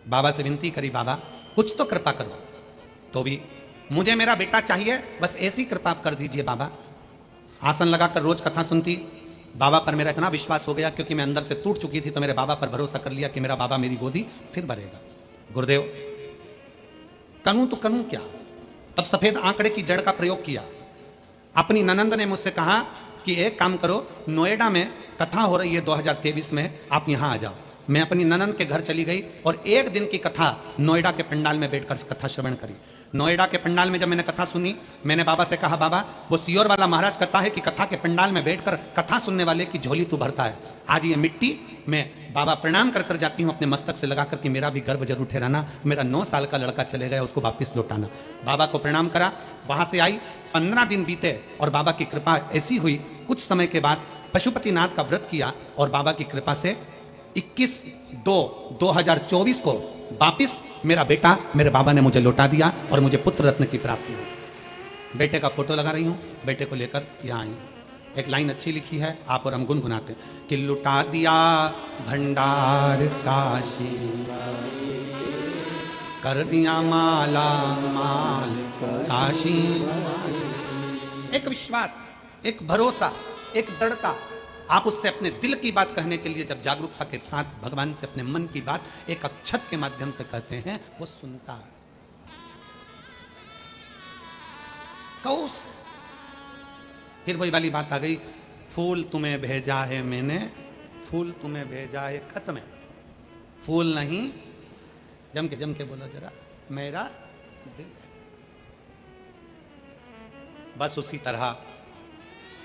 बाबा से विनती करी, बाबा कुछ तो कृपा करो, तो भी मुझे मेरा बेटा चाहिए, बस ऐसी कृपा आप कर दीजिए बाबा। आसन लगाकर रोज कथा सुनती। बाबा पर मेरा इतना विश्वास हो गया, क्योंकि मैं अंदर से टूट चुकी थी, तो मेरे बाबा पर भरोसा कर लिया कि मेरा बाबा मेरी गोदी फिर भरेगा। गुरुदेव, करूं तो करूं क्या? तब सफेद आंकड़े की जड़ का प्रयोग किया। अपनी ननंद ने मुझसे कहा कि एक काम करो, नोएडा में कथा हो रही है 2023 में, आप यहां आ जाओ। मैं अपनी ननंद के घर चली गई और 1 दिन की कथा नोएडा के पंडाल में बैठकर कथा श्रवण करी। नोएडा के पंडाल में जब मैंने कथा सुनी, मैंने बाबा से कहा, बाबा वो सियोर वाला महाराज कहता है कि कथा के पंडाल में बैठकर कथा सुनने वाले की झोली तू भरता है। आज ये मिट्टी मैं बाबा प्रणाम कर कर जाती हूँ अपने मस्तक से लगाकर कि मेरा भी गर्भ जरूर ठहराना, मेरा 9 साल का लड़का चले गया, उसको वापिस लौटाना। बाबा को प्रणाम करा, वहां से आई। 15 दिन बीते और बाबा की कृपा ऐसी हुई, कुछ समय के बाद पशुपतिनाथ का व्रत किया और बाबा की कृपा से 21/2/2024 को वापिस मेरा बेटा मेरे बाबा ने मुझे लौटा दिया और मुझे पुत्र रत्न की प्राप्ति हुई। बेटे का फोटो लगा रही हूँ, बेटे को लेकर यहाँ आई हूँ। एक लाइन अच्छी लिखी है, आप और हम गुनगुनाते कि लुटा दिया भंडार काशी, कर दिया माला माल काशी। एक विश्वास, एक भरोसा, एक दृढ़ता। आप उससे अपने दिल की बात कहने के लिए जब जागरूकता के साथ भगवान से अपने मन की बात एक अक्षत के माध्यम से कहते हैं, वो सुनता है। कौस फिर वही वाली बात आ गई, फूल तुम्हें भेजा है मैंने, फूल तुम्हें भेजा है खत में, फूल नहीं, जम के बोलो जरा, मेरा दिल। बस उसी तरह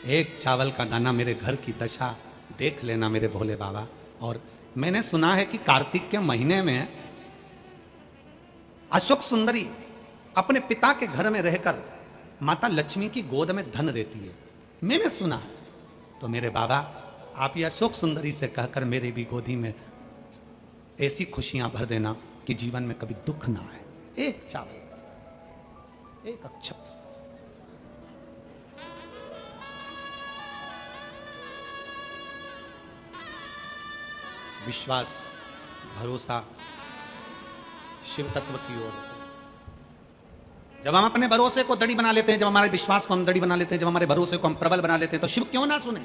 एक चावल का दाना मेरे घर की दशा देख लेना मेरे भोले बाबा। और मैंने सुना है कि कार्तिक के महीने में अशोक सुंदरी अपने पिता के घर में रहकर माता लक्ष्मी की गोद में धन देती है, मैंने सुना है। तो मेरे बाबा, आप ये अशोक सुंदरी से कहकर मेरे भी गोदी में ऐसी खुशियां भर देना कि जीवन में कभी दुख ना आए। एक चावल, एक अक्षत। विश्वास, भरोसा शिव तत्व की ओर। जब हम अपने भरोसे को दड़ी बना लेते हैं, जब हमारे विश्वास को हम दड़ी बना लेते हैं, जब हमारे भरोसे को हम प्रबल बना लेते हैं, तो शिव क्यों ना सुने?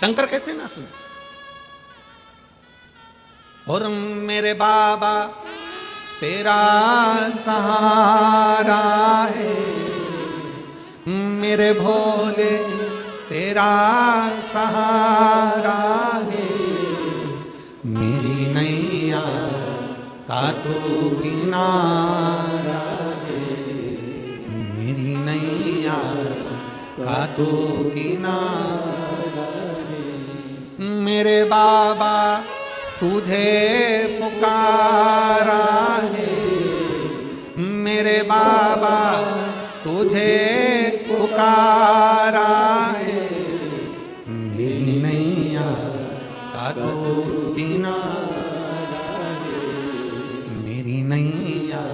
शंकर कैसे ना सुने? और मेरे बाबा तेरा सहारा है, मेरे भोले तेरा सहारा है, मेरी नैया का तू किनारा है, मेरी नैया का तू किनारा है। मेरे बाबा तुझे पुकारा है, मेरे बाबा तुझे पुकारा है, मेरी नैया का तू किनारा है, मेरी नैया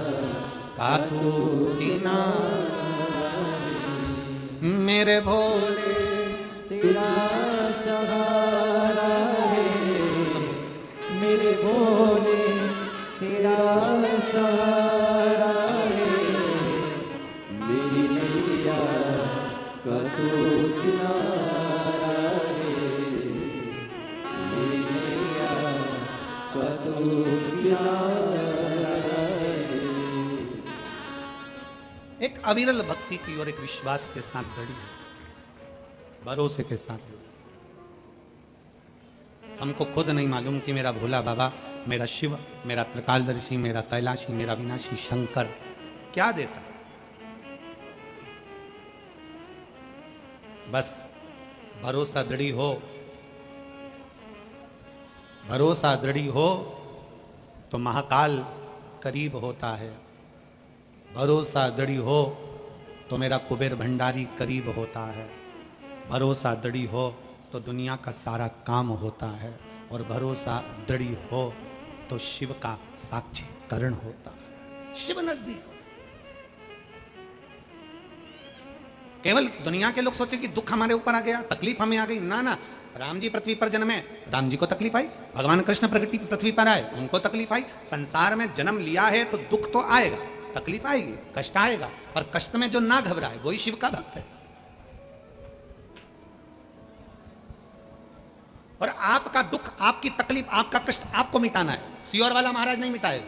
का तू किनारा है। मेरे भोले तेरा सहारा है, मेरे भोले तेरा सहारा है, मेरी नैया का तू किनारा है, मेरी नैया का तू किनारा है। एक अविरल भक्ति की और एक विश्वास के साथ जड़ी, भरोसे के साथ जुड़ी। हमको खुद नहीं मालूम कि मेरा भोला बाबा, मेरा शिव, मेरा त्रिकालदर्शी, मेरा कैलाशी, मेरा विनाशी शंकर क्या देता है। बस भरोसा दृढ़ी हो, भरोसा दृढ़ी हो तो महाकाल करीब होता है। भरोसा दृढ़ी हो तो मेरा कुबेर भंडारी करीब होता है। भरोसा दृढ़ी हो तो दुनिया का सारा काम होता है, और भरोसा दृढ़ी हो तो शिव का साक्षीकरण होता है। शिव नजदीक। केवल दुनिया के लोग सोचे कि दुख हमारे ऊपर आ गया, तकलीफ हमें आ गई। ना ना, राम जी पृथ्वी पर जन्मे, राम जी को तकलीफ आई। भगवान कृष्ण प्रकृति पृथ्वी पर आए, उनको तकलीफ आई। संसार में जन्म लिया है तो दुख तो आएगा, तकलीफ आएगी, कष्ट आएगा, पर कष्ट में जो ना घबराए वही शिव का भक्त है। और आपका दुख, आपकी तकलीफ, आपका कष्ट आपको मिटाना है, सियोर वाला महाराज नहीं मिटाएगा।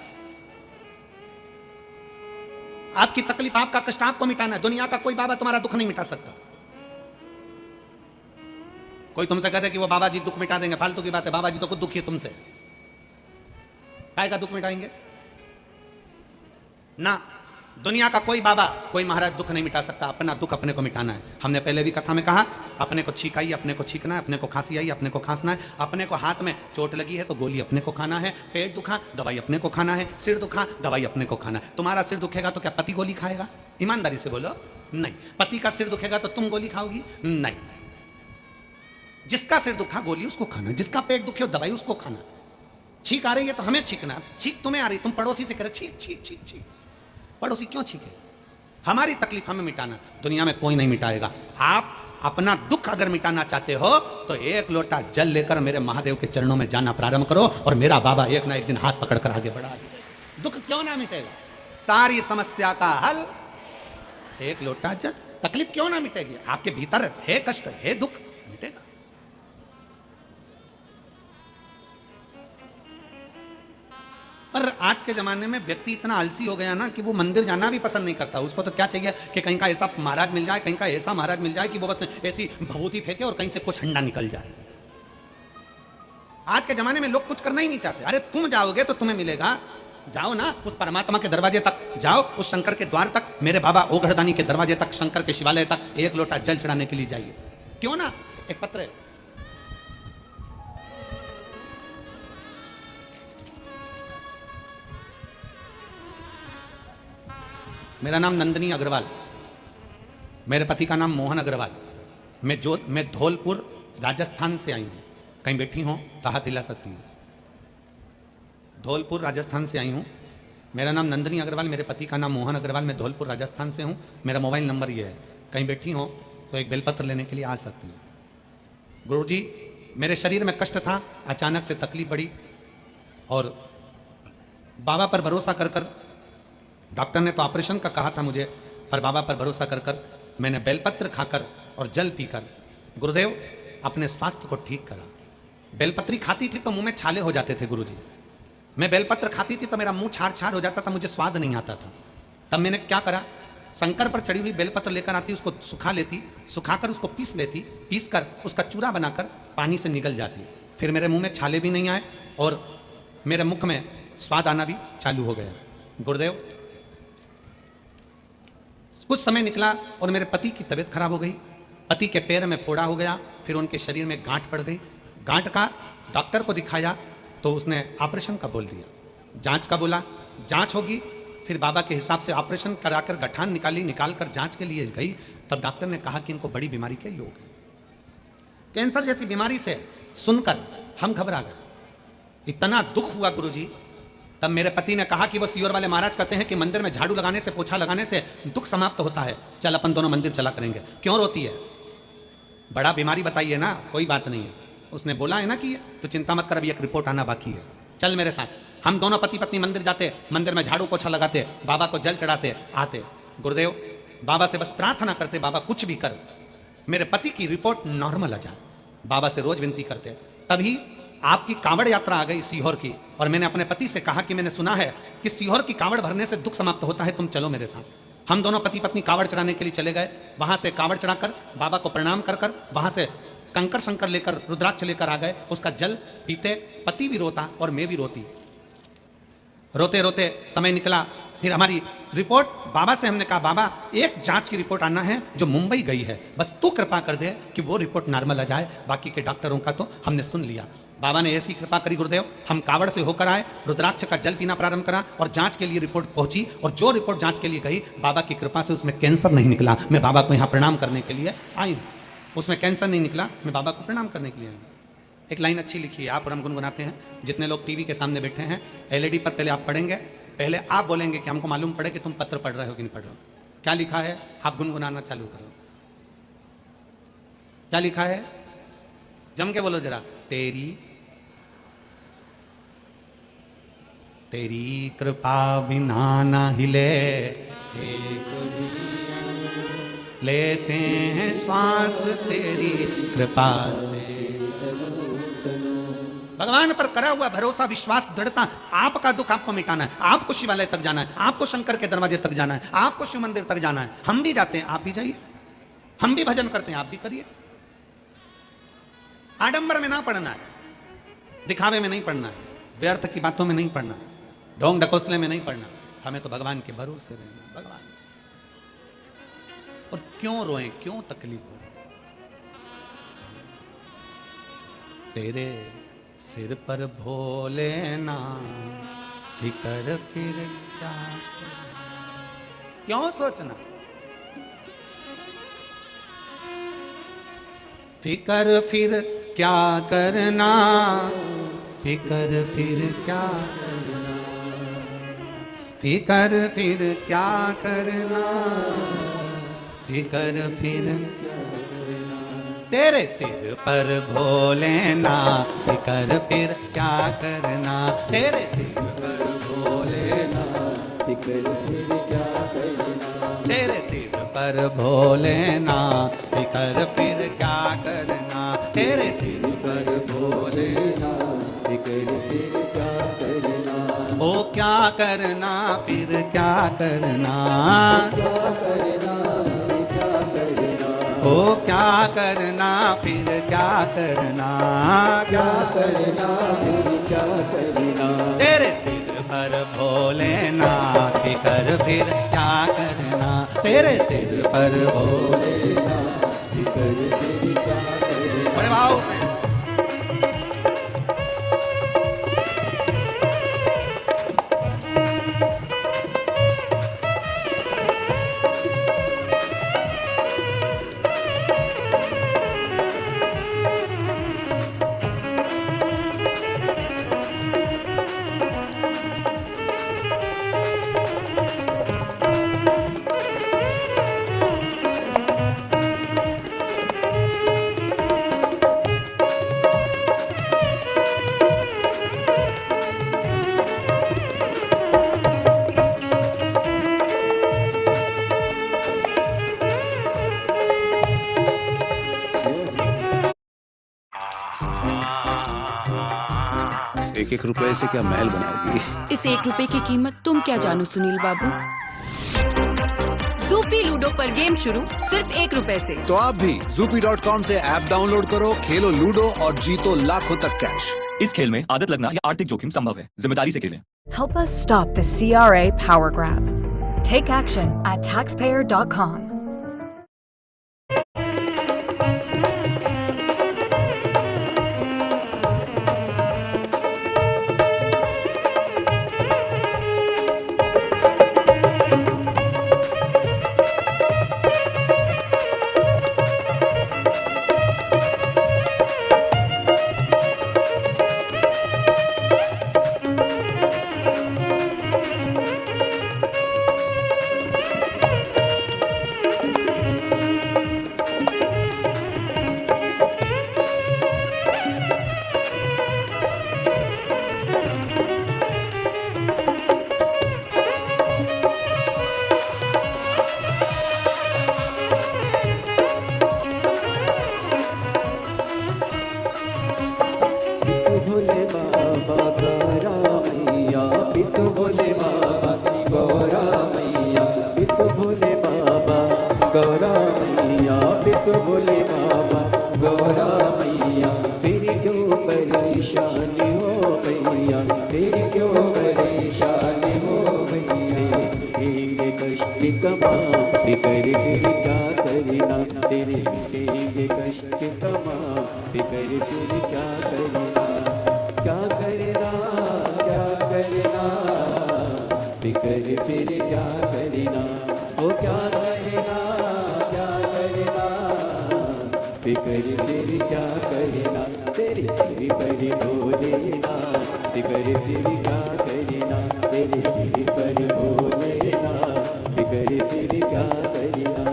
आपकी तकलीफ, आपका कष्ट आपको मिटाना है। दुनिया का कोई बाबा तुम्हारा दुख नहीं मिटा सकता। कोई तुमसे कहते कि वो बाबा जी दुख मिटा देंगे, फालतू की बात है। बाबा जी तो खुद दुखी है तुमसे, काय का दुख मिटाएंगे? ना, दुनिया का कोई बाबा, कोई महाराज दुख नहीं मिटा सकता। अपना दुख अपने को मिटाना है। हमने पहले भी कथा में कहा, अपने को छींक आई अपने को छींकना है, अपने को खांसी आई अपने को खांसना है, अपने को हाथ में चोट लगी है तो गोली अपने को खाना है, पेट दुखा दवाई अपने को खाना है, सिर दुखा दवाई अपने को खाना है। तुम्हारा सिर दुखेगा तो क्या पति गोली खाएगा? ईमानदारी से बोलो, नहीं। पति का सिर दुखेगा तो तुम गोली खाओगी? नहीं। जिसका सिर दुखा गोली उसको खाना, जिसका पेट दुखे दवाई उसको खाना। छींक आ रही है तो हमें छींकना, छींक तुम्हें आ रही, तुम पड़ोसी से करे छींक छींक छींक छींक, पड़ोसी क्यों छींके? हमारी तकलीफ हमें मिटाना, दुनिया में कोई नहीं मिटाएगा। आप अपना दुख अगर मिटाना चाहते हो तो एक लोटा जल लेकर मेरे महादेव के चरणों में जाना प्रारंभ करो, और मेरा बाबा एक ना एक दिन हाथ पकड़कर आगे बढ़ा देगा। दुख क्यों ना मिटेगा? सारी समस्या का हल एक लोटा जल। तकलीफ क्यों ना मिटेगी? आपके भीतर है कष्ट, है दुख, मिटेगा। पर आज के जमाने में व्यक्ति इतना आलसी हो गया ना कि वो मंदिर जाना भी पसंद नहीं करता। उसको तो क्या चाहिए कि कहीं का ऐसा महाराज मिल जाए, कहीं का ऐसा महाराज मिल जाए कि वो बस ऐसी भभूति फेंके और कहीं से कुछ ठंडा निकल जाए। आज के जमाने में लोग कुछ करना ही नहीं चाहते। अरे तुम जाओगे तो तुम्हें मिलेगा, जाओ ना उस परमात्मा के दरवाजे तक जाओ, उस शंकर के द्वार तक, मेरे बाबा ओघड़दानी के दरवाजे तक, शंकर के शिवालय तक एक लोटा जल चढ़ाने के लिए जाइए। क्यों ना? एक पत्र है, मेरा नाम नंदनी अग्रवाल, मेरे पति का नाम मोहन अग्रवाल। मैं धौलपुर राजस्थान से आई हूँ। कहीं बैठी हो तो हाथ हिला सकती हूँ। धौलपुर राजस्थान से आई हूँ। मेरा नाम नंदनी अग्रवाल, मेरे पति का नाम मोहन अग्रवाल। मैं धौलपुर राजस्थान से हूँ। मेरा मोबाइल नंबर ये है। कहीं बैठी हो तो एक बेलपत्र लेने के लिए आ सकती हूँ। गुरुजी, मेरे शरीर में कष्ट था, अचानक से तकलीफ बढ़ी और बाबा पर भरोसा कर कर, डॉक्टर ने तो ऑपरेशन का कहा था मुझे, पर बाबा पर भरोसा कर कर मैंने बेलपत्र खाकर और जल पीकर गुरुदेव अपने स्वास्थ्य को ठीक करा। बेलपत्री खाती थी तो मुंह में छाले हो जाते थे गुरुजी, मैं बेलपत्र खाती थी तो मेरा मुंह छार छार हो जाता था, मुझे स्वाद नहीं आता था। तब मैंने क्या करा, शंकर पर चढ़ी हुई बेलपत्र लेकर आती, उसको सुखा लेती, सुखाकर उसको पीस लेती, पीस कर उसका चूरा बनाकर पानी से निगल जाती। फिर मेरे मुंह में छाले भी नहीं आए और मेरे मुख में स्वाद आना भी चालू हो गया। गुरुदेव, कुछ समय निकला और मेरे पति की तबीयत खराब हो गई। पति के पैर में फोड़ा हो गया, फिर उनके शरीर में गांठ पड़ गई। गांठ का डॉक्टर को दिखाया तो उसने ऑपरेशन का बोल दिया। जांच का बोला, जांच होगी। फिर बाबा के हिसाब से ऑपरेशन कराकर गठान निकाली, निकालकर जांच के लिए गई। तब डॉक्टर ने कहा कि इनको बड़ी बीमारी के योग है, कैंसर जैसी बीमारी से। सुनकर हम घबरा गए, इतना दुख हुआ गुरुजी। तब मेरे पति ने कहा कि वो सीहोर वाले महाराज कहते हैं कि मंदिर में झाड़ू लगाने से, पोछा लगाने से दुख समाप्त होता है, चल अपन दोनों मंदिर चला करेंगे। क्यों रोती है? बड़ा बीमारी बताइए ना, कोई बात नहीं है। उसने बोला है ना कि तो चिंता मत कर, अभी एक रिपोर्ट आना बाकी है, चल मेरे साथ। हम दोनों पति पत्नी मंदिर जाते, मंदिर में झाड़ू पोछा लगाते, बाबा को जल चढ़ाते, आते। गुरुदेव, बाबा से बस प्रार्थना करते, बाबा कुछ भी कर, मेरे पति की रिपोर्ट नॉर्मल आ जाए। बाबा से रोज विनती करते। तभी आपकी कांवड़ यात्रा आ गई सीहोर की, और मैंने अपने पति से कहा कि मैंने सुना है कि सीहोर की कांवड़ भरने से दुख समाप्त होता है, तुम चलो मेरे साथ। हम दोनों पति पत्नी कांवड़ चढ़ाने के लिए चले गए। वहां से कांवड़ चढ़ाकर बाबा को प्रणाम कर कर वहां से कंकर शंकर लेकर, रुद्राक्ष लेकर आ गए। उसका जल पीते पति भी रोता और मैं भी रोती। रोते रोते समय निकला। फिर हमारी रिपोर्ट, बाबा से हमने कहा, बाबा एक जांच की रिपोर्ट आना है जो मुंबई गई है, बस तू कृपा कर दे कि वो रिपोर्ट नॉर्मल आ जाए, बाकी के डॉक्टरों का तो हमने सुन लिया। बाबा ने ऐसी कृपा करी गुरुदेव, हम कावड़ से होकर आए, रुद्राक्ष का जल पीना प्रारंभ करा और जांच के लिए रिपोर्ट पहुंची। और जो रिपोर्ट जांच के लिए गई, बाबा की कृपा से उसमें कैंसर नहीं निकला। मैं बाबा को यहाँ प्रणाम करने के लिए आई, उसमें कैंसर नहीं निकला, मैं बाबा को प्रणाम करने के लिए आई। एक लाइन अच्छी लिखी है, आप और हम गुनगुनाते हैं। जितने लोग टीवी के सामने बैठे हैं, एलईडी पर पहले आप पढ़ेंगे, पहले आप बोलेंगे कि हमको मालूम पड़े कि तुम पत्र पढ़ रहे हो कि नहीं पढ़ रहे हो। क्या लिखा है, आप गुनगुनाना चालू करो। क्या लिखा है, जम के बोलो जरा। तेरी कृपा बिना ना हिले, लेते हैं श्वास तेरी कृपा से। भगवान पर करा हुआ भरोसा, विश्वास, दृढ़ता। आपका दुख आपको मिटाना है, आपको शिवालय तक जाना है, आपको शंकर के दरवाजे तक जाना है, आपको शिव मंदिर तक जाना है। हम भी जाते हैं, आप भी जाइए। हम भी भजन करते हैं, आप भी करिए। आडंबर में ना पढ़ना है, दिखावे में नहीं पढ़ना है, व्यर्थ की बातों में नहीं पढ़ना है, ढोंग ढकोसले में नहीं पढ़ना। हमें तो भगवान के भरोसे रहना। भगवान, और क्यों रोएं, क्यों तकलीफ हो? तेरे सिर पर भोले ना फिकर फिर क्या, क्यों सोचना? फिकर फिर क्या करना, फिकर फिर क्या करना, फिकर फिर क्या करना, फिकर फिर तेरे सिर पर भोलेना, फिकर फिर क्या करना, तेरे सिर पर भोलेना, फिकर फिर क्या करना, तेरे सिर पर भोलेना, फिकर फिर क्या करना, तेरे सिर पर भोलेना, फिकर फिर क्या करना, ओ क्या करना फिर क्या करना, क्या करना क्या करना, ओ क्या करना फिर क्या करना, क्या करना फिर क्या करना, तेरे सिर पर भोलेना, फिकर फिर क्या करना, तेरे सिर पर भोलेना, फिकर फिर क्या करना। बड़े भाव से एक एक रुपए से क्या महल बनाओगी? इस 1 रुपए की कीमत तुम क्या जानो सुनील बाबू। ज़ूपी लूडो पर गेम शुरू सिर्फ 1 रुपए से। तो आप भी Zoopy.com से ऐप डाउनलोड करो, खेलो लूडो और जीतो लाखों तक कैश। इस खेल में आदत लगना या आर्थिक जोखिम संभव है, जिम्मेदारी से खेलें। Help us stop the CRA power grab. Take action at taxpayer.com. भोले बाबा गौरा मैया, पित भोले बाबा गौरा मैया, पित भोले बाबा गौरा मैया, पित भोले बाबा गौरा मैया। फिर क्यों परेशानी हो भैया, फिर क्यों परेशानी हो भैया। तेरे कष्ट कमा फिकर फिर क्या करना, तेरे तेरे कष्ट कमा फिकर फिर क्या करना। क्या करना, क्या करना, फिकर फिर क्या करना। ओ क्या करना, क्या करना, फिकर फिर क्या करना। तेरे सिर पर भोलेना, फिकर फिर क्या करना। तेरे सिर पर भोलेना, फिकर फिर क्या करना।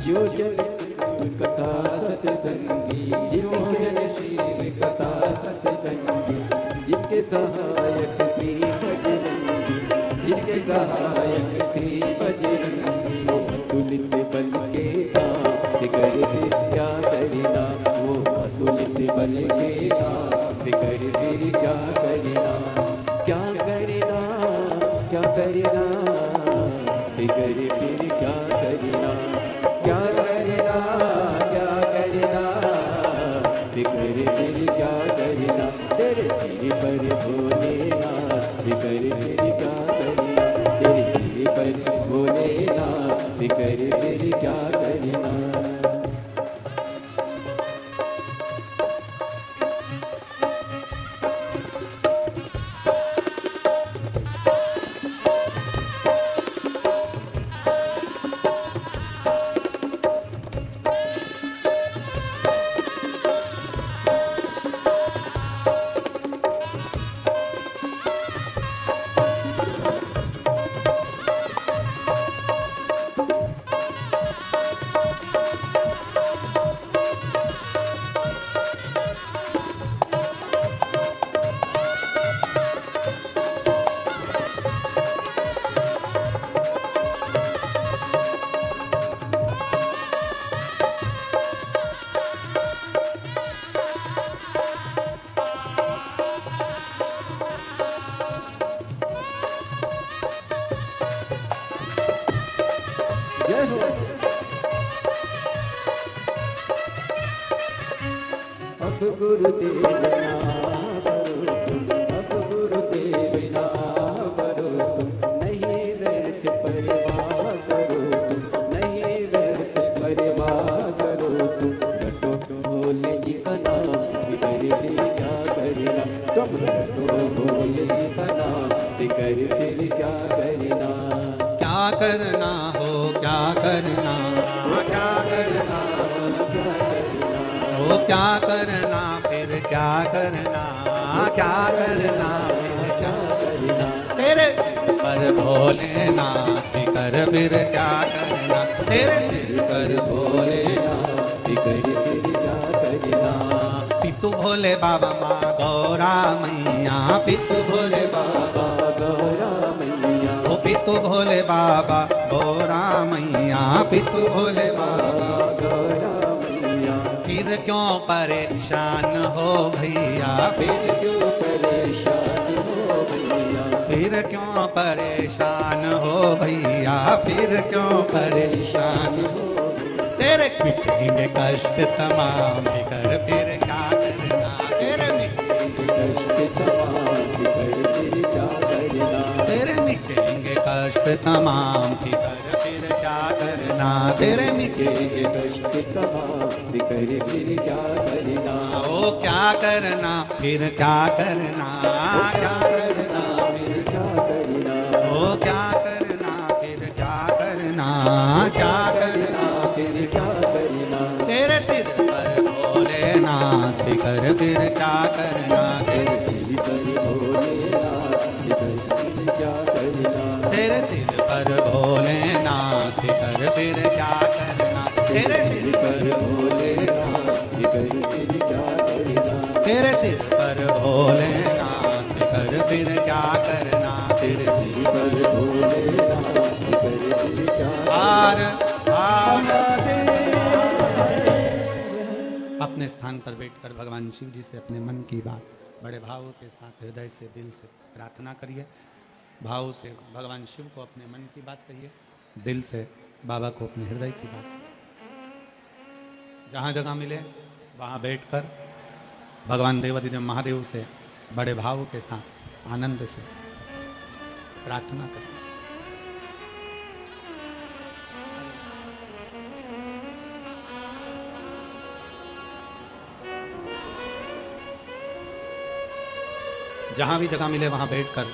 जो जन कथा सत्संगी, जिनके शिव कथा सत्संगी, जिनके सहायक श्री बजरंगी, जिनके सहायक श्री बजरंगी। वो अतुलित बल के दात कर फिर क्या करना, वो अतुलित बल के दात कर फिर क्या करना। क्या करना, क्या करना, फिकर फिर क्या करना। क्या करना, क्या करना, फिकर फिर क्या करना। तेरे सिर पर भोलेना, फिकर फिर क्या करना। तेरे सिर पर भोलेना, फिकर फिर क्या करना। अब गुरुदेव ना वरो तुम, अब गुरुदेव ना वरो तुम, नहीं व्यर्थ परवाह करो तुम, नहीं व्यर्थ परवाह करो तुम। रटो भोले जी का नाम फिकर फिर क्या करना, तुम रटो भोले जी का नाम फिकर फिर क्या करना। क्या करना हो क्या करना, क्या करना हो क्या करना, फिर क्या करना, क्या करना फिर क्या करना। तेरे सिर पर भोलेनाथ कर फिर क्या करना, तेरे सिर पर भोलेनाथ फिकर फिर क्या करना। पितु भोले बाबा माँ गौरा मैया, पितु भोले बाबा गौरा मैया, ओ पितु भोले बाबा गौरा मैया, पितु भोले बाबा गौरा मैया। फिर क्यों परेशान हो भैया, फिर क्यों परेशान हो भैया, फिर क्यों परेशान हो भैया, फिर क्यों परेशान हो। तेरे मिटेंगे कष्ट तमाम फिकर फिर क्या करना, तेरे मिटेंगे कष्ट तमाम फिकर फिर क्या करना। तेरे मिटेंगे कष्ट तमाम फिकर फिर क्या करना, तेरे मिटेंगे कष्ट तमाम फिकर फिर क्या करना। ओ क्या करना फिर क्या करना, क्या करना फिर क्या करना, ओ क्या करना फिर क्या करना, क्या करना फिर क्या करना। तेरे सिर पर भोलेनाथ कर फिर क्या करना, तेरे सिर पर भोलेनाथ फिकर फिर क्या करना। तेरे सिर पर भोलेनाथ कर फिर क्या करना, तेरे सिर पर भोलेनाथ फिकर फिर क्या करना। तेरे सिर पर भोलेनाथ कर फिर क्या करना, तेरे सिर पर भोलेनाथ फिकर फिर क्या हार हार। करना। अपने स्थान पर बैठकर भगवान शिव जी से अपने मन की बात बड़े भाव के साथ हृदय से दिल से प्रार्थना करिए। भाव से भगवान शिव को अपने मन की बात कहिए, दिल से बाबा को अपने हृदय की बात। जहाँ जगह मिले वहाँ बैठकर भगवान देवाधिदेव महादेव से बड़े भाव के साथ आनंद से प्रार्थना करिए। जहां भी जगह मिले वहां बैठकर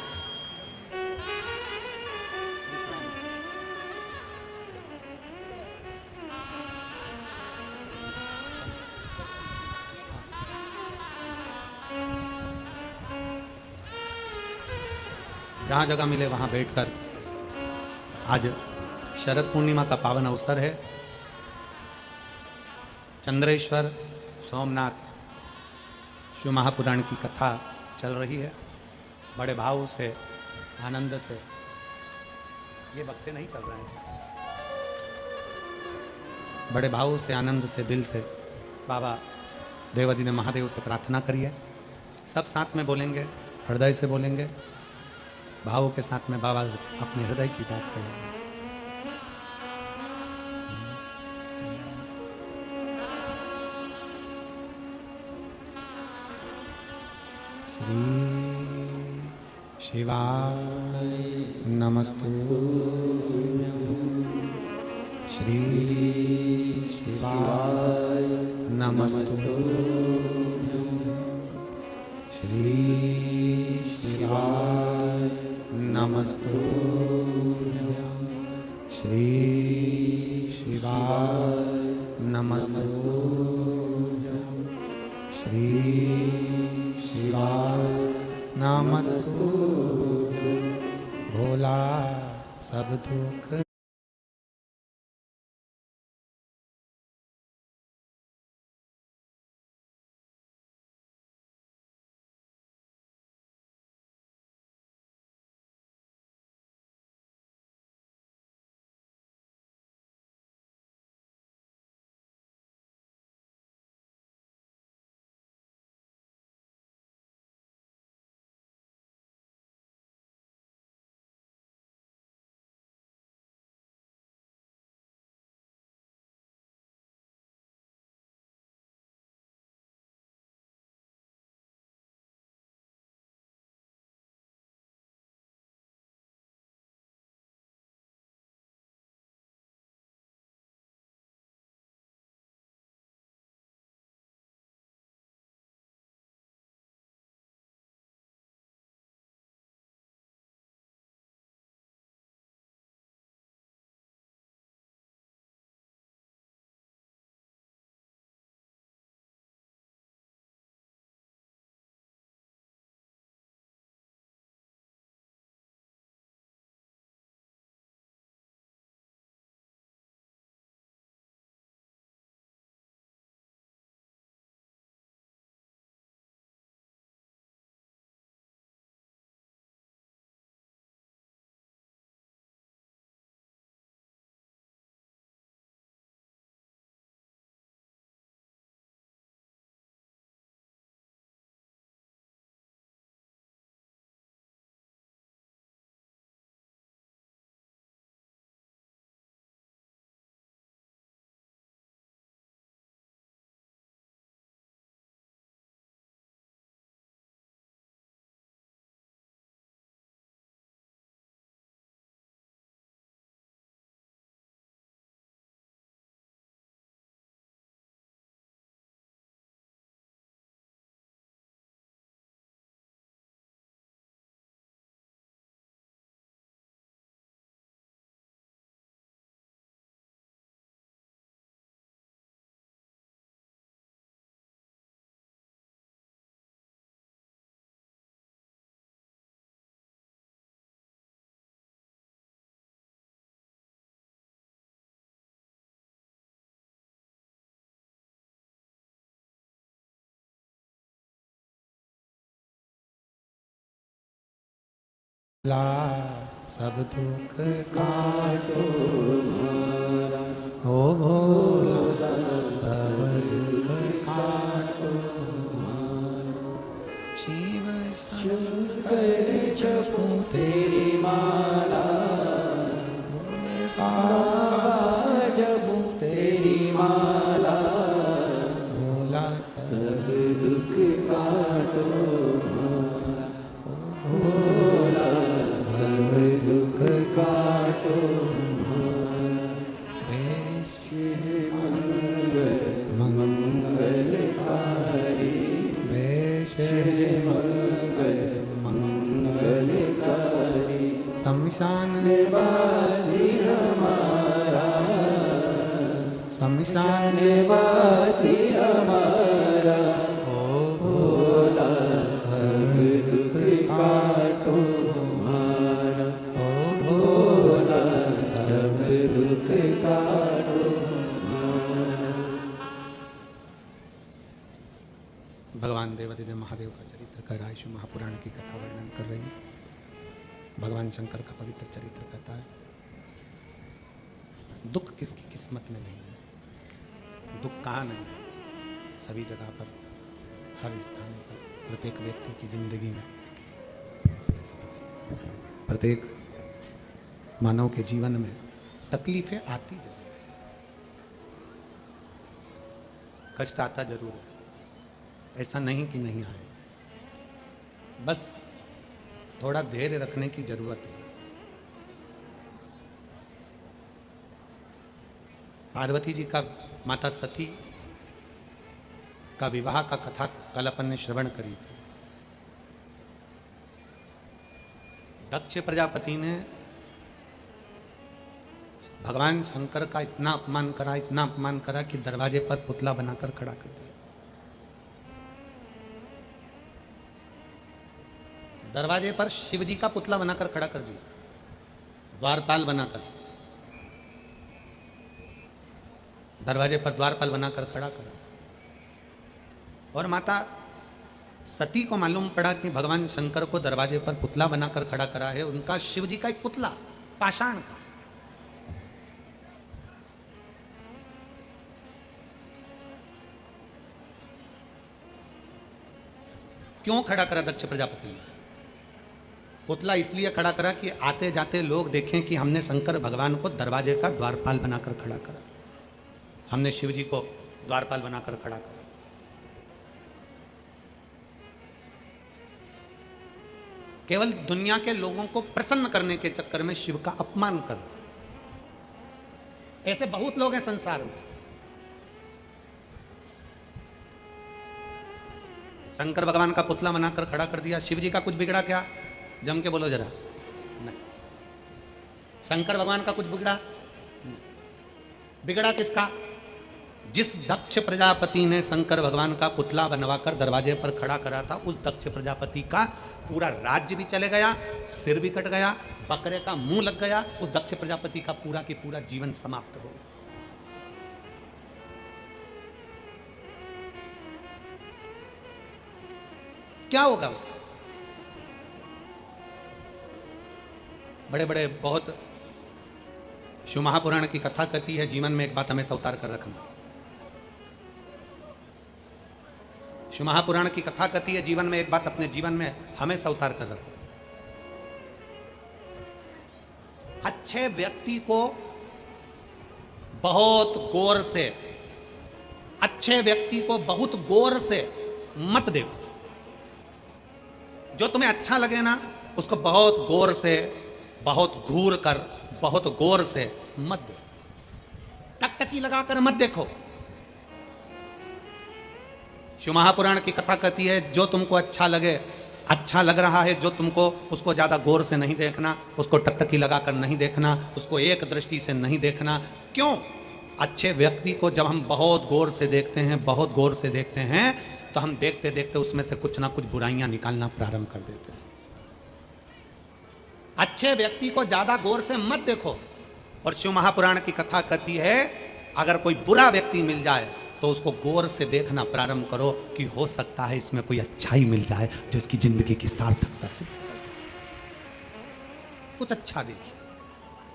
जहां जगह मिले वहां बैठकर आज शरद पूर्णिमा का पावन अवसर है। चंद्रेश्वर सोमनाथ शिव महापुराण की कथा चल रही है। बड़े भाव से आनंद से ये बक्से नहीं चल रहे हैं, बड़े भाव से आनंद से दिल से बाबा देवाधिदेव महादेव से प्रार्थना करिए। सब साथ में बोलेंगे, हृदय से बोलेंगे, भावों के साथ में बाबा अपने हृदय की बात करेंगे। श्री शिवाय नमस्तुभ्यं, श्री शिवाय नमस्तुभ्यं, श्री शिवाय नमस्तुभ्यं, श्री शिवाय नमस्तुभ्यं, श्री शिवाय नमस्तुभ्यं। भोला सब दुख ला सब दुख काटो ओ भोला सब दुख काटो शिव शंकर जपो तेरी माला भोले बाबा जपो तेरी माला भोला सब दुख काटो ओ भोला सब दुख काटो वेश मंगलकारी वेश मंगलकारी शमशान वासी हमारा शमशान वासी हमारा ओ भोला सब दुख काटो हमारा ओ भोला सब दुख काटो भगवान देवादिदेव महादेव का चरित्र कर रहा है। शिव महापुराण की कथा वर्णन कर रही है। भगवान शंकर का पवित्र चरित्र कहता है दुख किसकी किस्मत में नहीं है। दुख कहाँ नहीं है, सभी जगह पर, हर स्थान पर, प्रत्येक व्यक्ति की जिंदगी में, प्रत्येक मानव के जीवन में तकलीफें आती जरूर, कष्ट आता जरूर है, ऐसा नहीं कि नहीं आए, बस थोड़ा धैर्य रखने की जरूरत है। पार्वती जी का, माता सती का विवाह का कथा कल अपन ने श्रवण करी थी। दक्ष प्रजापति ने भगवान शंकर का इतना अपमान करा कि दरवाजे पर पुतला बनाकर खड़ा कर दिया। दरवाजे पर शिव जी का पुतला बनाकर खड़ा कर दिया, द्वारपाल बनाकर, दरवाजे पर द्वारपाल बनाकर खड़ा करा। और माता सती को मालूम पड़ा कि भगवान शंकर को दरवाजे पर पुतला बनाकर खड़ा करा है उनका शिव जी का एक पुतला, पाषाण का। क्यों खड़ा करा दक्ष प्रजापति ने? पुतला इसलिए खड़ा करा कि आते जाते लोग देखें कि हमने शंकर भगवान को दरवाजे का द्वारपाल बनाकर खड़ा करा, हमने शिव जी को द्वारपाल बनाकर खड़ा करा। केवल दुनिया के लोगों को प्रसन्न करने के चक्कर में शिव का अपमान कर, ऐसे बहुत लोग हैं संसार में। शंकर भगवान का पुतला बनाकर खड़ा कर दिया, शिव जी का कुछ बिगड़ा क्या? जम के बोलो जरा। नहीं, शंकर भगवान का कुछ बिगड़ा नहीं। बिगड़ा किसका? जिस दक्ष प्रजापति ने शंकर भगवान का पुतला बनवाकर दरवाजे पर खड़ा करा था, उस दक्ष प्रजापति का पूरा राज्य भी चले गया, सिर भी कट गया, बकरे का मुंह लग गया, उस दक्ष प्रजापति का पूरा की पूरा जीवन समाप्त हो गया। क्या होगा उससे? बड़े बड़े बहुत शिव महापुराण की कथा कहती है, जीवन में एक बात हमें अवतार कर रखना। शिव महापुराण की कथा कहती है, जीवन में एक बात अपने जीवन में हमेशा अवतार कर रखना। अच्छे व्यक्ति को बहुत गौर से, अच्छे व्यक्ति को बहुत गौर से मत देखो। जो तुम्हें अच्छा लगे ना, उसको बहुत गौर से, बहुत घूर कर, बहुत गौर से मत देखो, टकटकी लगाकर मत देखो। शिव महापुराण की कथा कहती है, जो तुमको अच्छा लगे, अच्छा लग रहा है जो तुमको, उसको ज्यादा गौर से नहीं देखना, उसको टकटकी लगाकर नहीं देखना, उसको एक दृष्टि से नहीं देखना। क्यों? अच्छे व्यक्ति को जब हम बहुत गौर से देखते हैं, बहुत गौर से देखते हैं, तो हम देखते देखते उसमें से कुछ ना कुछ बुराइयां निकालना प्रारंभ कर देते हैं। अच्छे व्यक्ति को ज्यादा गौर से मत देखो। और शिव महापुराण की कथा कहती है, अगर कोई बुरा व्यक्ति मिल जाए तो उसको गौर से देखना प्रारंभ करो कि हो सकता है इसमें कोई अच्छाई मिल जाए जो इसकी जिंदगी की सार्थकता से। कुछ अच्छा देखिए,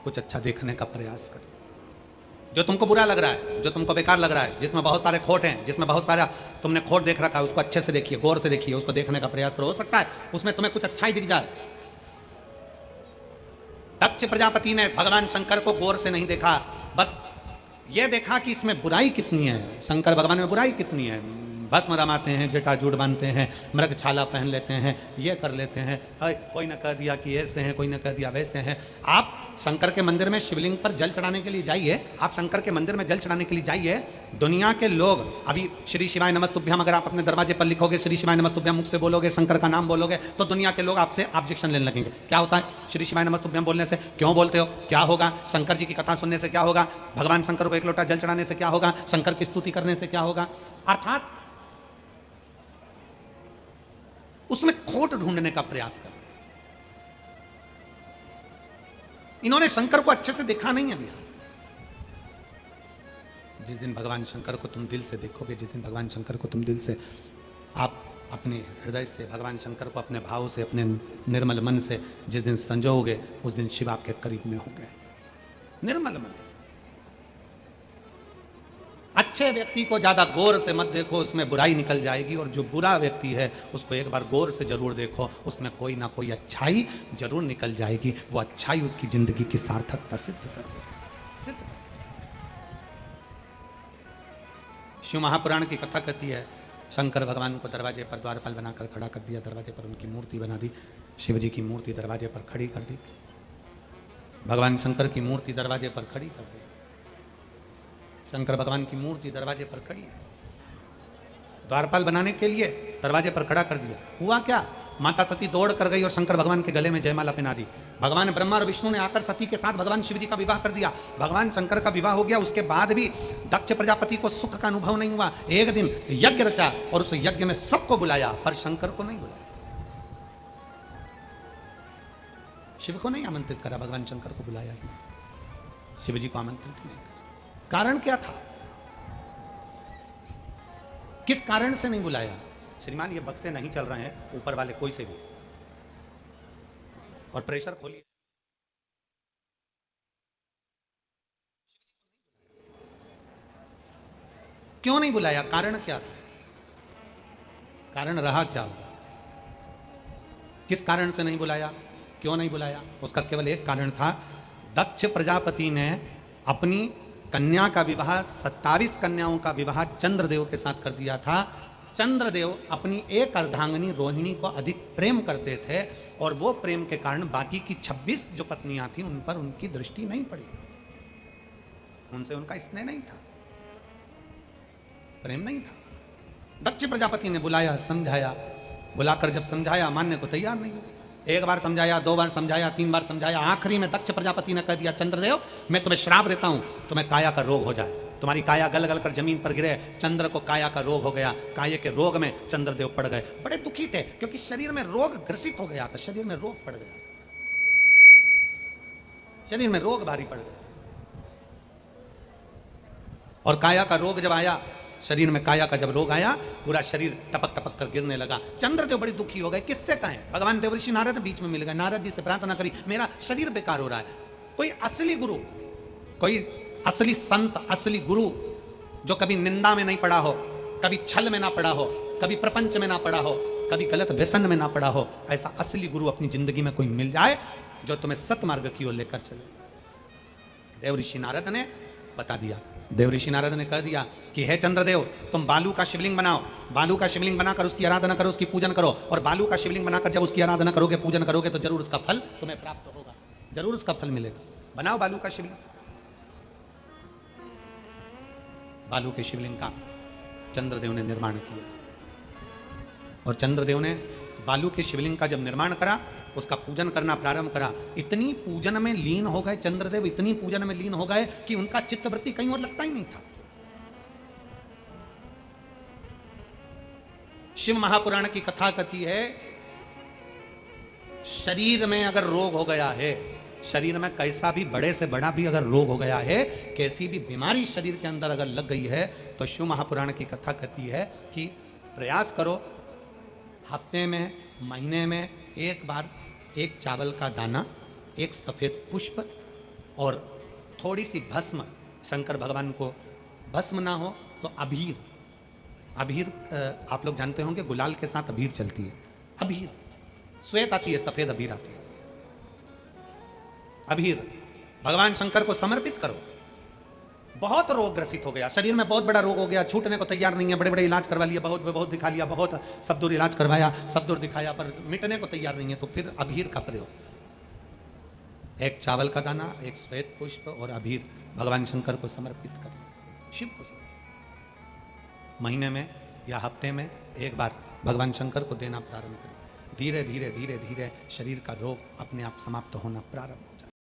कुछ अच्छा देखने का प्रयास करिए। जो तुमको बुरा लग रहा है, जो तुमको बेकार लग रहा है, जिसमें बहुत सारे खोट हैं, जिसमें बहुत सारा तुमने खोट देख रखा है, उसको अच्छे से देखिए, गौर से देखिए, उसको देखने का प्रयास करो। हो सकता है उसमें तुम्हें कुछ अच्छा ही दिख जाए। दक्ष प्रजापति ने भगवान शंकर को गौर से नहीं देखा, बस ये देखा कि इसमें बुराई कितनी है, शंकर भगवान में बुराई कितनी है। भस्म रमाते हैं, जटाजूट बांधते हैं, मृग छाला पहन लेते हैं, ये कर लेते हैं, कोई न कह दिया कि ऐसे हैं, कोई न कह दिया वैसे हैं। आप शंकर के मंदिर में शिवलिंग पर जल चढ़ाने के लिए जाइए, आप शंकर के मंदिर में जल चढ़ाने के लिए जाइए। दुनिया के लोग अभी श्री शिवाय नमस्तुभ्यम अगर आप अपने दरवाजे पर लिखोगे, श्री शिवाय नमस्तुभ्यम मुख से बोलोगे, शंकर का नाम बोलोगे, तो दुनिया के लोग आपसे ऑब्जेक्शन लेने लगेंगे। क्या होता है श्री शिवाय नमस्तुभ्यम बोलने से? क्यों बोलते हो? क्या होगा? शंकर जी की कथा सुनने से क्या होगा? भगवान शंकर को एक लोटा जल चढ़ाने से क्या होगा? शंकर की स्तुति करने से क्या होगा? अर्थात उसमें खोट ढूंढने का प्रयास कर। इन्होंने शंकर को अच्छे से देखा नहीं अभी। जिस दिन भगवान शंकर को तुम दिल से देखोगे, जिस दिन भगवान शंकर को तुम दिल से, आप अपने हृदय से भगवान शंकर को अपने भाव से, अपने निर्मल मन से जिस दिन संजोगे, उस दिन शिव आपके करीब में होंगे, निर्मल मन से। अच्छे व्यक्ति को ज्यादा गौर से मत देखो, उसमें बुराई निकल जाएगी, और जो बुरा व्यक्ति है उसको एक बार गौर से जरूर देखो, उसमें कोई ना कोई अच्छाई जरूर निकल जाएगी। वो अच्छाई उसकी जिंदगी की सार्थकता सिद्ध कर देगी। शिव महापुराण की कथा कहती है, शंकर भगवान को दरवाजे पर द्वारपाल बनाकर खड़ा कर दिया, दरवाजे पर उनकी मूर्ति बना दी, शिव जी की मूर्ति दरवाजे पर खड़ी कर दी, भगवान शंकर की मूर्ति दरवाजे पर खड़ी कर दी। शंकर भगवान की मूर्ति दरवाजे पर खड़ी है, द्वारपाल बनाने के लिए दरवाजे पर खड़ा कर दिया। हुआ क्या? माता सती दौड़ कर गई और शंकर भगवान के गले में जयमाला पहना दी। भगवान ब्रह्मा और विष्णु ने आकर सती के साथ भगवान शिव जी का विवाह कर दिया। भगवान शंकर का विवाह हो गया, उसके बाद भी दक्ष प्रजापति को सुख का अनुभव नहीं हुआ। एक दिन यज्ञ रचा और उस यज्ञ में सबको बुलाया, पर शंकर को नहीं बुलाया, शिव को नहीं आमंत्रित करा, भगवान शंकर को बुलाया ही नहीं, शिव जी को आमंत्रित ही नहीं करा। कारण क्या था? किस कारण से नहीं बुलाया? श्रीमान ये बक्से नहीं चल रहे हैं, ऊपर वाले कोई से भी, और प्रेशर खोलिए। क्यों नहीं बुलाया? कारण क्या था? कारण रहा क्या होगा? किस कारण से नहीं बुलाया? क्यों नहीं बुलाया? उसका केवल एक कारण था, दक्ष प्रजापति ने अपनी कन्या का विवाह, 27 कन्याओं का विवाह चंद्रदेव के साथ कर दिया था। चंद्रदेव अपनी एक अर्धांगिनी रोहिणी को अधिक प्रेम करते थे, और वो प्रेम के कारण बाकी की 26 जो पत्नियां थी उन पर उनकी दृष्टि नहीं पड़ी, उनसे उनका स्नेह नहीं था, प्रेम नहीं था। दक्ष प्रजापति ने बुलाया, समझाया, बुलाकर जब समझाया मानने को तैयार नहीं हुआ। एक बार समझाया, 2 बार समझाया, 3 बार समझाया, आखिरी में दक्ष प्रजापति ने कह दिया, चंद्रदेव मैं तुम्हें श्राप देता हूं, तुम्हें काया का रोग हो जाए, तुम्हारी काया गल गल कर जमीन पर गिरे। चंद्र को काया का रोग हो गया, काया के रोग में चंद्रदेव पड़ गए। बड़े दुखी थे क्योंकि शरीर में रोग ग्रसित हो गया था, शरीर में रोग पड़ गया, शरीर में रोग भारी पड़ गया। और काया का रोग जब आया, शरीर में काया का जब रोग आया, पूरा शरीर टपक टपक कर गिरने लगा। चंद्रदेव बड़ी दुखी हो गए। किससे कहें? भगवान देवर्षि नारद बीच में मिल गए। नारद जी से प्रार्थना करी, मेरा शरीर बेकार हो रहा है, कोई असली गुरु, कोई असली संत, असली गुरु जो कभी निंदा में नहीं पड़ा हो, कभी छल में ना पड़ा हो, कभी प्रपंच में ना पड़ा हो, कभी गलत व्यसन में ना पड़ा हो, ऐसा असली गुरु अपनी जिंदगी में कोई मिल जाए जो तुम्हें सतमार्ग की ओर लेकर चले। देवर्षि नारद ने बता दिया। देवर्षि नारद ने कह दिया कि हे चंद्रदेव, तुम बालू का शिवलिंग बनाओ, बालू का शिवलिंग बनाकर उसकी आराधना करो, उसकी पूजन करो, और बालू का शिवलिंग बनाकर जब उसकी आराधना करोगे, पूजन करोगे, तो जरूर उसका फल तुम्हें प्राप्त होगा, जरूर उसका फल मिलेगा। बनाओ बालू का शिवलिंग। बालू के शिवलिंग का चंद्रदेव ने निर्माण किया, और चंद्रदेव ने बालू के शिवलिंग का जब निर्माण करा, उसका पूजन करना प्रारंभ करा। इतनी पूजन में लीन हो गए चंद्रदेव, इतनी पूजन में लीन हो गए कि उनका चित्तवृत्ति कहीं और लगता ही नहीं था। शिव महापुराण की कथा कहती है, शरीर में अगर रोग हो गया है, शरीर में कैसा भी बड़े से बड़ा भी अगर रोग हो गया है, कैसी भी बीमारी शरीर के अंदर अगर लग गई है, तो शिव महापुराण की कथा कहती है कि प्रयास करो, हफ्ते में, महीने में एक बार एक चावल का दाना, एक सफेद पुष्प और थोड़ी सी भस्म, शंकर भगवान को भस्म ना हो तो अबीर, अबीर आप लोग जानते होंगे गुलाल के साथ अबीर चलती है, अबीर श्वेत आती है, सफेद अबीर आती है, अबीर भगवान शंकर को समर्पित करो। बहुत रोग ग्रसित हो गया, शरीर में बहुत बड़ा रोग हो गया, छूटने को तैयार नहीं है, बड़े बड़े इलाज करवा लिया, बहुत दिखा लिया, बहुत सब दूर इलाज करवाया, सब दूर दिखाया, पर मिटने को तैयार नहीं है, तो फिर अबीर का प्रयोग, एक चावल का दाना, एक श्वेत पुष्प और अबीर भगवान शंकर को समर्पित करें, शिव को समर्पित। महीने में या हफ्ते में एक बार भगवान शंकर को देना प्रारंभ करें। धीरे धीरे धीरे धीरे शरीर का रोग अपने आप समाप्त होना प्रारंभ हो।